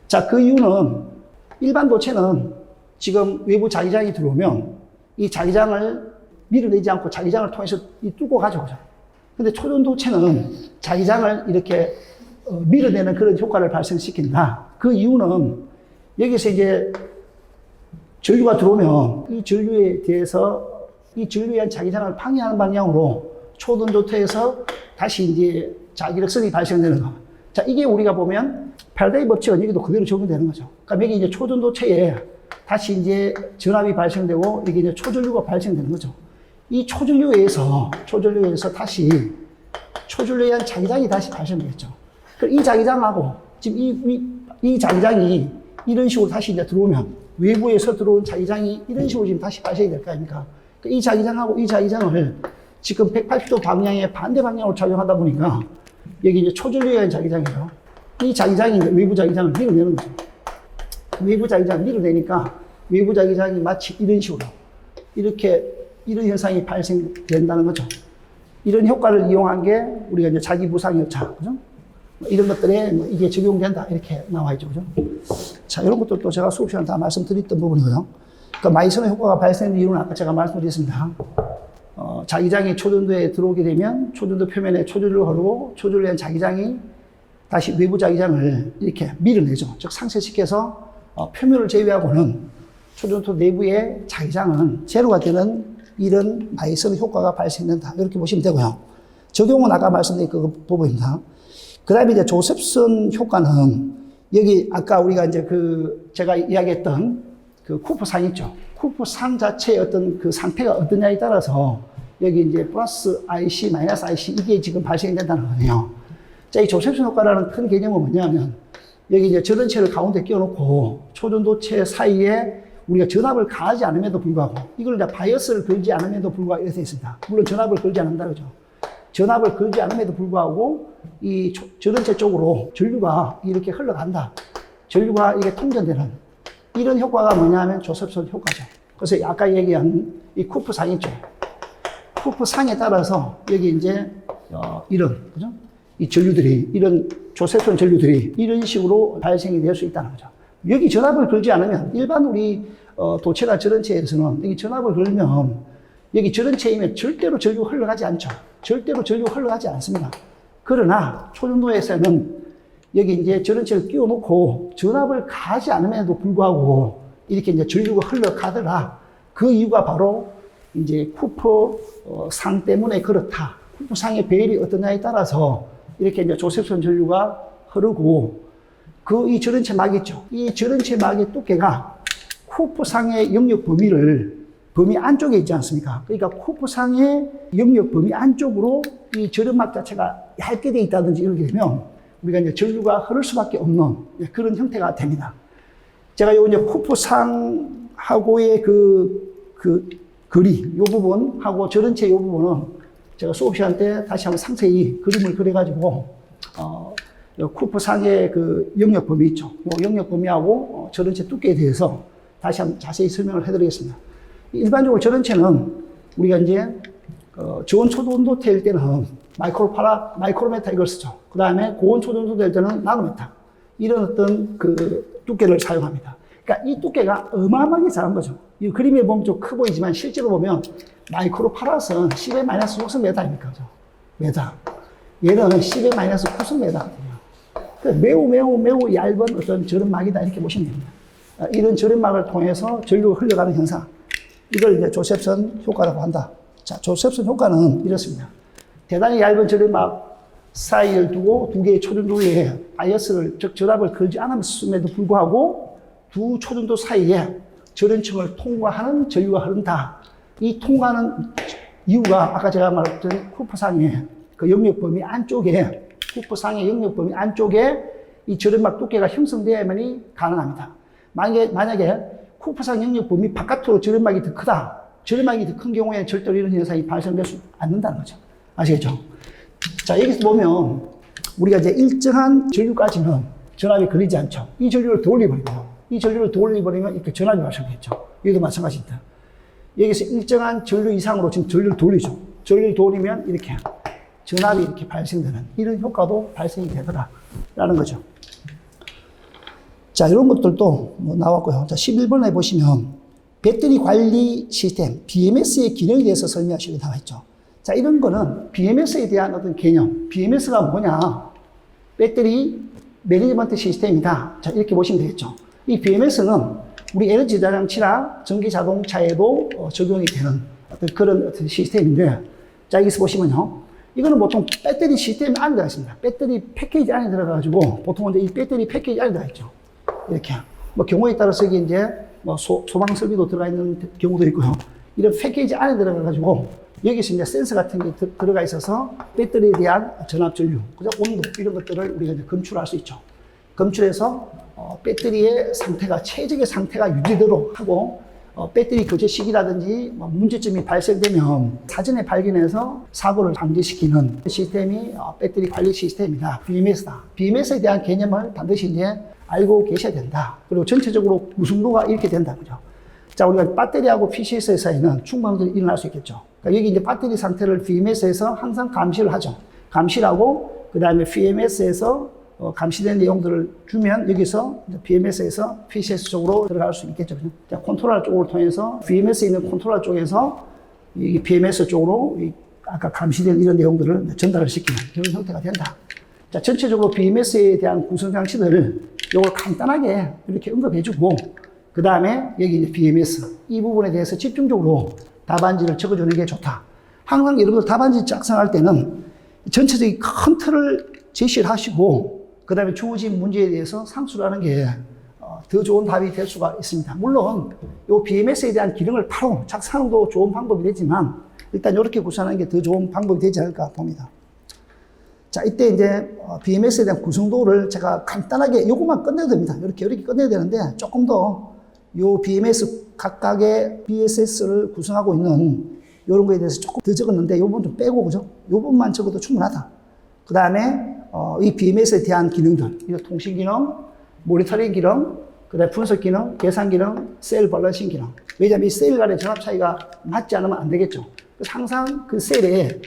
자, 그 이유는 일반 도체는 지금 외부 자기장이 들어오면 이 자기장을 밀어내지 않고 자기장을 통해서 뚫고 가져오죠. 근데 초전도체는 자기장을 이렇게 밀어내는 그런 효과를 발생시킨다. 그 이유는 여기서 이제 전류가 들어오면 이 전류에 대해서 이 전류에 의한 자기장을 방해하는 방향으로 초전도체에서 다시 이제 자기력선이 발생되는 거. 자, 이게 우리가 보면 팔다의 법칙은 여기도 그대로 적용되는 거죠. 그러니까 여기 이제 초전도체에 다시 이제 전압이 발생되고 이게 이제 초전류가 발생되는 거죠. 이 초전류에 의해서 다시 초전류에 의한 자기장이 다시 발생되겠죠. 그럼 이 자기장하고 지금 이 자기장이 이런 식으로 다시 이제 들어오면 외부에서 들어온 자기장이 이런 식으로 지금 다시 발생이 될 거 아닙니까? 이 자기장하고 이 자기장을 지금 180도 방향의 반대 방향으로 작용하다 보니까 여기 이제 초전류에 의한 자기장이에요. 이 자기장이 이제 외부 자기장을 밀어내는 거죠. 외부 자기장을 밀어내니까 외부 자기장이 마치 이런 식으로 이런 현상이 발생된다는 거죠. 이런 효과를 이용한 게 우리가 이제 자기 부상열차, 그죠? 이런 것들에 이게 적용된다. 이렇게 나와 있죠. 그죠? 자, 이런 것도 제가 수업 시간 다 말씀드렸던 부분이고요. 그러니까 마이슨의 효과가 발생된 이유는 아까 제가 말씀드렸습니다. 자기장이 초전도에 들어오게 되면 초전도 표면에 초전류가 흐르고 초전류에 대한 자기장이 다시 외부 자기장을 이렇게 밀어내죠. 즉 상쇄시켜서 표면을 제외하고는 초전도 내부의 자기장은 제로가 되는 이런 마이슨 효과가 발생된다. 이렇게 보시면 되고요. 적용은 아까 말씀드린 그 부분입니다. 그 다음에 이제 조셉슨 효과는 여기 아까 우리가 이제 제가 이야기했던 그 쿠프상 있죠. 쿠프상 자체의 어떤 그 상태가 어떠냐에 따라서 여기 이제 플러스 IC, 마이너스 IC 이게 지금 발생이 된다는 거네요. 자, 이 조셉슨 효과라는 큰 개념은 뭐냐면 여기 이제 전원체를 가운데 끼워놓고 초전도체 사이에 우리가 전압을 가하지 않음에도 불구하고 이걸 이제 바이어스를 걸지 않음에도 불구하고 이렇게 되어 있습니다. 물론 전압을 걸지 않는다 그러죠. 전압을 걸지 않음에도 불구하고 이 전원체 쪽으로 전류가 이렇게 흘러간다. 전류가 이게 통전되는 이런 효과가 뭐냐면 조셉슨 효과죠. 그래서 아까 얘기한 이 쿠프상 있죠. 쿠프상에 따라서 여기 이제 이런 그죠? 이 전류들이 이런 조셉슨 전류들이 이런 식으로 발생이 될 수 있다는 거죠. 여기 전압을 걸지 않으면 일반 우리 도체나 전원체에서는 여기 전압을 걸면 여기 전원체이면 절대로 전류가 흘러가지 않죠. 절대로 전류가 흘러가지 않습니다. 그러나 초전도에서는 여기 이제 전원체를 끼워놓고 전압을 가하지 않음에도 불구하고 이렇게 이제 전류가 흘러가더라. 그 이유가 바로 이제 쿠퍼상 때문에 그렇다. 쿠퍼상의 배열이 어떠냐에 따라서 이렇게 이제 조셉슨 전류가 흐르고 이 전원체 막이 있죠. 이 전원체 막의 두께가 쿠퍼상의 영역 범위 안쪽에 있지 않습니까? 그러니까 쿠퍼상의 영역 범위 안쪽으로 이 전원막 자체가 얇게 되어 있다든지 이렇게 되면 우리가 이제 전류가 흐를 수밖에 없는 그런 형태가 됩니다. 제가 요 이제 쿠퍼상하고의 그 거리, 이 부분하고 전원체 이 부분은 제가 수업 시간 때 다시 한번 상세히 그림을 그려가지고, 쿠퍼상의 그 영역 범위 있죠. 이 영역 범위하고 전원체 두께에 대해서 다시 한번 자세히 설명을 해드리겠습니다. 일반적으로 전원체는 우리가 이제 저온 초전도체일 때는 마이크로메타 이걸 쓰죠. 그 다음에 고온 초전도체일 때는 나노메타 이런 어떤 그 두께를 사용합니다. 그러니까 이 두께가 어마어마하게 작은 거죠. 이 그림에 보면 좀 커 보이지만 실제로 보면 마이크로파라스는 10의 마이너스 6 메타입니까? 메타. 얘는 10의 마이너스 9승배다. 매우 얇은 어떤 저런막이다 이렇게 보시면 됩니다. 이런 저런막을 통해서 전류가 흘러가는 현상, 이걸 이제 조셉슨 효과라고 한다. 자, 조셉슨 효과는 이렇습니다. 대단히 얇은 저런막 사이를 두고 두 개의 초전도에 바이어스를, 즉 전압을 걸지 않음에도 불구하고 두 초전도 사이에 절연층을 통과하는 전류가 흐른다. 이 통과하는 이유가 아까 제가 말했던 쿠퍼상의 그 영역 범위 안쪽에, 쿠퍼상의 영역 범위 안쪽에 이 절연막 두께가 형성되어야만이 가능합니다. 만약에 쿠퍼상 영역 범위 바깥으로 절연막이 더 크다. 절연막이 더 큰 경우에 절대로 이런 현상이 발생될 수 않는다는 거죠. 아시겠죠? 자, 여기서 보면 우리가 이제 일정한 전류까지는 전압이 걸리지 않죠. 이 전류를 더 올려버리고요. 이 전류를 더 올려버리면 이렇게 전압이 발생했죠. 여기도 마찬가지입니다. 여기서 일정한 전류 이상으로 지금 전류를 돌리죠. 전류를 돌리면 이렇게 전압이 이렇게 발생되는 이런 효과도 발생이 되더라라는 거죠. 자, 이런 것들도 뭐 나왔고요. 자, 11번에 보시면 배터리 관리 시스템, BMS의 기능에 대해서 설명하시고 나와 있죠. 자, 이런 거는 BMS에 대한 어떤 개념, BMS가 뭐냐? 배터리 매니지먼트 시스템이다. 자, 이렇게 보시면 되겠죠. 이 BMS는 우리 에너지 자동차나 전기 자동차에도 적용이 되는 어떤 그런 어떤 시스템인데, 자, 여기서 보시면요. 이거는 보통 배터리 시스템 안에 들어가 있습니다. 배터리 패키지 안에 들어가가지고, 보통 이제 이 배터리 패키지 안에 들어가 있죠. 이렇게. 뭐 경우에 따라서 이게 이제 뭐 소방 설비도 들어가 있는 경우도 있고요. 이런 패키지 안에 들어가가지고, 여기서 이제 센서 같은 게 들어가 있어서 배터리에 대한 전압 전류, 그죠? 온도, 이런 것들을 우리가 이제 검출할 수 있죠. 검출해서 배터리의 상태가, 최적의 상태가 유지되도록 하고, 배터리 교체 시기라든지 뭐 문제점이 발생되면 사전에 발견해서 사고를 방지시키는 시스템이 배터리 관리 시스템이다. BMS다. BMS에 대한 개념을 반드시 이제 알고 계셔야 된다. 그리고 전체적으로 구성도가 이렇게 된다. 그죠? 자, 우리가 배터리하고 PCS 사이는 충방전이 일어날 수 있겠죠. 그러니까 여기 이제 배터리 상태를 BMS에서 항상 감시를 하죠. 감시를 하고, 그 다음에 BMS에서 감시된 내용들을 주면 여기서 BMS에서 PCS 쪽으로 들어갈 수 있겠죠. 자, 컨트롤러 쪽을 통해서 BMS에 있는 컨트롤러 쪽에서 이 BMS 쪽으로 아까 감시된 이런 내용들을 전달을 시키는 그런 형태가 된다. 자, 전체적으로 BMS에 대한 구성 장치들을 이걸 간단하게 이렇게 언급해주고, 그 다음에 여기 이제 BMS 이 부분에 대해서 집중적으로 답안지를 적어주는 게 좋다. 항상 여러분들 답안지 작성할 때는 전체적인 큰 틀을 제시를 하시고, 그 다음에 주어진 문제에 대해서 상수를 하는 게 더 좋은 답이 될 수가 있습니다. 물론 이 BMS에 대한 기능을 바로 작성하는 것도 좋은 방법이 되지만, 일단 이렇게 구성하는 게 더 좋은 방법이 되지 않을까 봅니다. 자, 이때 이제 BMS에 대한 구성도를 제가 간단하게 이것만 끝내도 됩니다. 이렇게 끝내야 되는데, 조금 더 요 BMS 각각의 BSS를 구성하고 있는 이런 거에 대해서 조금 더 적었는데, 요 부분 좀 빼고, 그죠? 요 부분만 적어도 충분하다. 그 다음에 이 BMS에 대한 기능들, 통신 기능, 모니터링 기능, 그 다음에 분석 기능, 계산 기능, 셀 밸런싱 기능. 왜냐하면 이 셀 간의 전압 차이가 맞지 않으면 안 되겠죠. 그래서 항상 그 셀에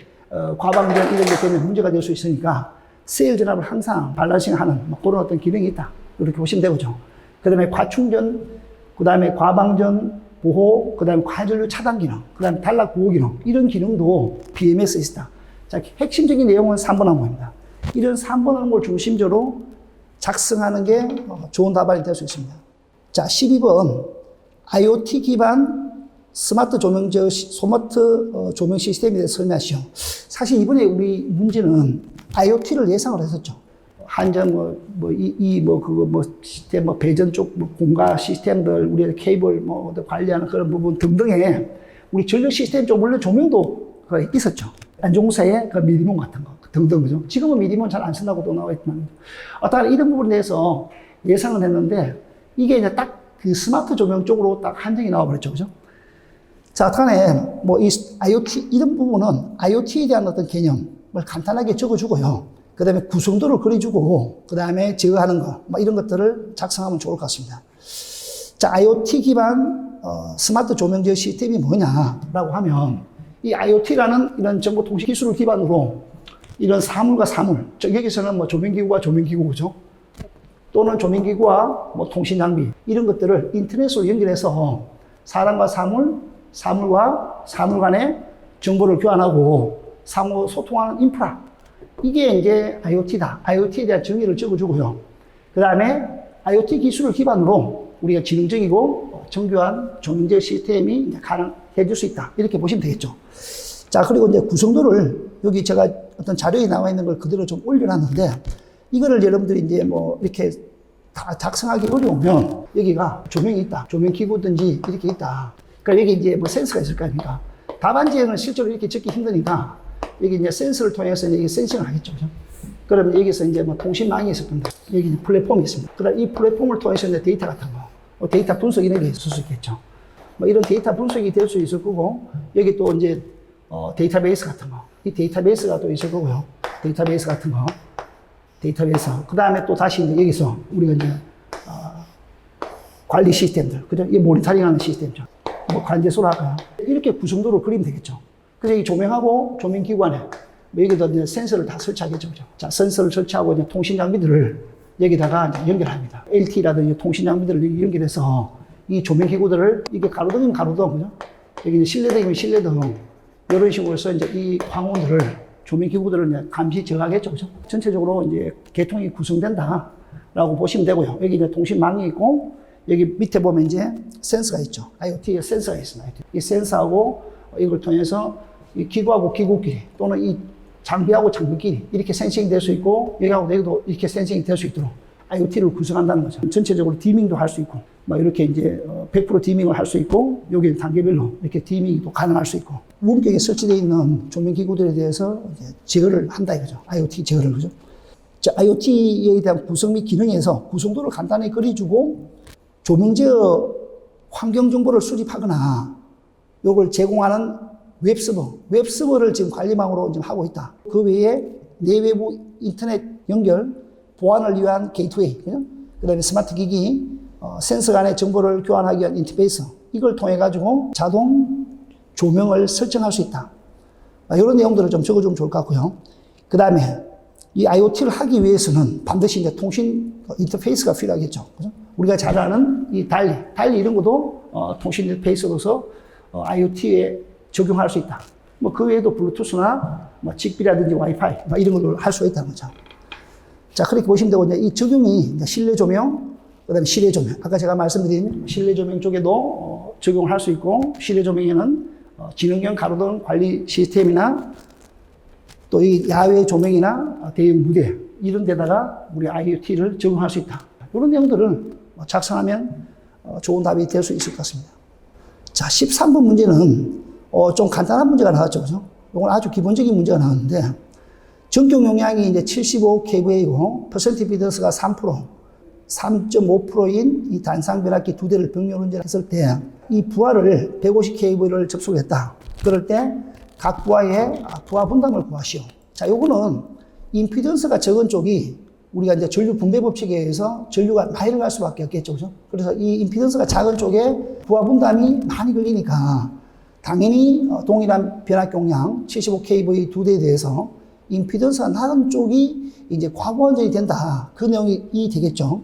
과방전 이런 것 때문에 문제가 될 수 있으니까 셀 전압을 항상 밸런싱하는 뭐 그런 어떤 기능이 있다. 이렇게 보시면 되죠. 그 다음에 과충전, 그 다음에 과방전 보호, 그 다음에 과전류 차단 기능, 그 다음에 단락 보호 기능, 이런 기능도 BMS에 있다. 자, 핵심적인 내용은 3번 항목입니다. 이런 3번 항목을 중심적으로 작성하는 게 좋은 답안이 될 수 있습니다. 자, 12번 IoT 기반 스마트 조명 시스템에 대해서 설명하시오. 사실 이번에 우리 문제는 IoT를 예상을 했었죠. 한전 시스템 배전 쪽 공가 시스템들, 우리 케이블 관리하는 그런 부분 등등에 우리 전력 시스템 쪽 물론 조명도 있었죠. 안종사의 그 미리몬 같은 거 등등, 그죠? 지금은 미리몬 잘 안 쓴다고 또 나와 있지만, 어떤 이런 부분에 대해서 예상을 했는데, 이게 이제 딱 그 스마트 조명 쪽으로 딱 한정이 나와버렸죠, 그죠? 자, 간에 뭐 이 IoT 이런 부분은 IoT에 대한 어떤 개념을 간단하게 적어주고요. 그 다음에 구성도를 그려주고, 그 다음에 제어하는 거, 뭐 이런 것들을 작성하면 좋을 것 같습니다. 자, IoT 기반 스마트 조명 제어 시스템이 뭐냐라고 하면, 이 IoT라는 이런 정보통신 기술을 기반으로 이런 사물과 사물, 여기서는 뭐 조명기구와 조명기구, 그죠? 또는 조명기구와 뭐 통신장비, 이런 것들을 인터넷으로 연결해서 사람과 사물, 사물과 사물 간의 정보를 교환하고 상호 소통하는 인프라, 이게 이제 IoT다. IoT에 대한 정의를 적어주고요. 그 다음에 IoT 기술을 기반으로 우리가 지능적이고 정교한 조명제 시스템이 이제 가능해질 수 있다. 이렇게 보시면 되겠죠. 자, 그리고 이제 구성도를 여기 제가 어떤 자료에 나와 있는 걸 그대로 좀 올려놨는데 이거를 여러분들이 이제 뭐 이렇게 다 작성하기 어려우면 여기가 조명이 있다. 조명 기구든지 이렇게 있다. 그러니까 여기 이제 뭐 센서가 있을 거 아닙니까? 답안지에는 실제로 이렇게 적기 힘드니까 여기 이제 센서를 통해서 이제 센싱을 하겠죠. 그죠? 그러면 여기서 이제 뭐 통신망이 있을 건데 여기 이제 플랫폼이 있습니다. 그럼 이 플랫폼을 통해서 이제 데이터 같은 거, 데이터 분석 이런 게 있을 수 있겠죠. 뭐 이런 데이터 분석이 될 수 있을 거고 여기 또 이제 데이터베이스 같은 거, 이 데이터베이스가 또 있을 거고요. 데이터베이스 같은 거, 데이터베이스. 그 다음에 또 다시 이제 여기서 우리가 이제 관리 시스템들, 그죠? 이 모니터링하는 시스템죠. 뭐 관제소라 할까요? 이렇게 구성도로 그리면 되겠죠. 그래서 이 조명하고 조명 기관에 뭐 여기다 이제 센서를 다 설치하겠죠. 그죠? 자, 센서를 설치하고 이제 통신 장비들을 여기다가 이제 연결합니다. LTE라든지 통신 장비들을 연결해서 이 조명 기구들을 이게 가로등이면 가로등, 그죠? 여기 이제 실내등이면 실내등 이런 식으로 해서 이제 이 광원들을 조명 기구들을 이제 감시 저하겠죠. 그죠? 전체적으로 이제 계통이 구성된다라고 보시면 되고요. 여기 이제 통신망이 있고 여기 밑에 보면 이제 센서가 있죠. IoT에 센서가 있습니다. 이 센서하고 이걸 통해서 이 기구하고 기구끼리 또는 이 장비하고 장비끼리 이렇게 센싱이 될 수 있고 여기하고 여기도 이렇게 센싱이 될 수 있도록 IoT를 구성한다는 거죠. 전체적으로 디밍도 할 수 있고 막 이렇게 이제 100% 디밍을 할 수 있고 여기 단계별로 이렇게 디밍도 가능할 수 있고 문격에 설치되어 있는 조명 기구들에 대해서 이제 제어를 한다 이거죠. IoT 제어를 그죠. 자, IoT에 대한 구성 및 기능에서 구성도를 간단히 그려주고 조명 제어 환경 정보를 수집하거나 요걸 제공하는 웹서버를 지금 관리망으로 지금 하고 있다. 그 외에 내외부 인터넷 연결, 보안을 위한 게이트웨이, 그 다음에 스마트 기기, 센서 간의 정보를 교환하기 위한 인터페이스, 이걸 통해 가지고 자동 조명을 설정할 수 있다. 이런 내용들을 좀 적어주면 좋을 것 같고요. 그 다음에 이 IoT를 하기 위해서는 반드시 이제 통신 인터페이스가 필요하겠죠. 그죠? 우리가 잘 아는 이 달리 이런 것도 통신 인터페이스로서 IoT에 적용할 수 있다. 뭐 그 외에도 블루투스나 뭐 직비라든지 와이파이 이런 걸로 할 수가 있다는 거죠. 자, 그렇게 보시면 되고 이제 이 적용이 이제 실내 조명, 그다음에 실외 조명. 아까 제가 말씀드린 실내 조명 쪽에도 적용을 할 수 있고 실내 조명에는 지능형 가로등 관리 시스템이나 또 이 야외 조명이나 대형 무대 이런 데다가 우리 IoT를 적용할 수 있다. 이런 내용들을 작성하면 좋은 답이 될 수 있을 것 같습니다. 자, 13번 문제는 좀 간단한 문제가 나왔죠. 그죠? 이건 아주 기본적인 문제가 나왔는데 전격 용량이 이제 75kV이고 퍼센트 임피던스가 3%, 3.5%인 이 단상 변압기 두 대를 병렬 운전했을 때 이 부하를 150kV를 접속했다. 그럴 때 각 부하의 부하 분담을 구하시오. 자, 요거는 임피던스가 적은 쪽이 우리가 이제 전류 분배 법칙에 의해서 전류가 많이 들어갈 수밖에 없겠죠. 그죠? 그래서 이 임피던스가 작은 쪽에 부하 분담이 많이 걸리니까 당연히 동일한 변압 용량 75kV 두 대에 대해서 임피던스가 낮은 쪽이 이제 과부하원전이 된다. 그 내용이 되겠죠.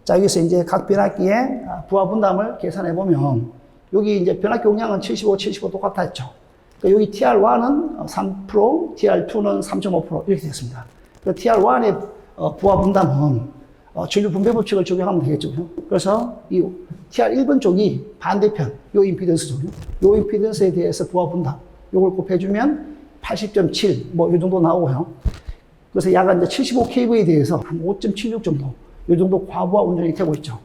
자, 여기서 이제 각 변압기의 부하 분담을 계산해 보면 여기 이제 변압기 용량은 75 똑같다 했죠. 그러니까 여기 TR1은 3%, TR2는 3.5% 이렇게 되겠습니다. 그러니까 TR1의 부하 분담은 전류 분배 법칙을 적용하면 되겠죠. 그래서 이 TR1번 쪽이 반대편, 요 임피던스 쪽이요. 요 임피던스에 대해서 부하 분담, 요걸 곱해주면 80.7, 뭐, 요 정도 나오고요. 그래서 약간 이제 75kV에 대해서 한 5.76 정도, 요 정도 과부하 운전이 되고 있죠.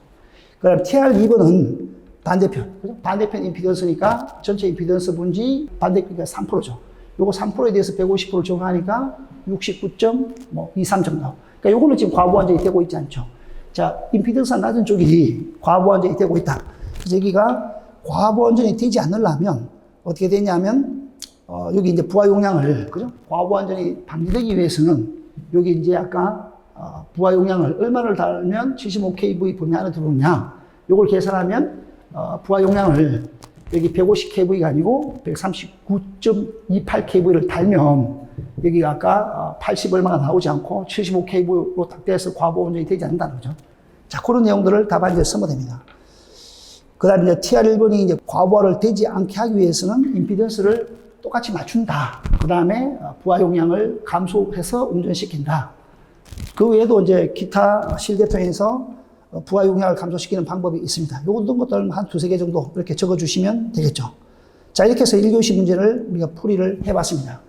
그 다음 TR2번은 반대편, 그죠? 반대편 임피던스니까 전체 임피던스 분지 반대편이 3%죠. 요거 3%에 대해서 150%를 적용하니까 69.23 정도. 그러니까 요거는 지금 과부하원전이 되고 있지 않죠. 자, 임피던스가 낮은 쪽이 과부하원전이 되고 있다. 그래서 여기가 과부하원전이 되지 않으려면 어떻게 되냐면 여기 이제 부하 용량을, 그죠? 과부하원전이 방지되기 위해서는 여기 이제 아까 부하 용량을 얼마를 달면 75kV 범위 안에 들어오냐. 요걸 계산하면 부하 용량을 여기 150kV가 아니고 139.28kV를 달면 여기가 아까 80 얼마가 나오지 않고 75kV로 딱 돼서 과부하원전이 되지 않는다는 거죠. 자, 그런 내용들을 답안지에 쓰면 됩니다. 그 다음에 이제 TR1번이 이제 과부하를 되지 않게 하기 위해서는 임피던스를 똑같이 맞춘다. 그 다음에 부하 용량을 감소해서 운전시킨다. 그 외에도 이제 기타 실계통에서 부하 용량을 감소시키는 방법이 있습니다. 요런 것들 한 두세 개 정도 이렇게 적어 주시면 되겠죠. 자, 이렇게 해서 1교시 문제를 우리가 풀이를 해봤습니다.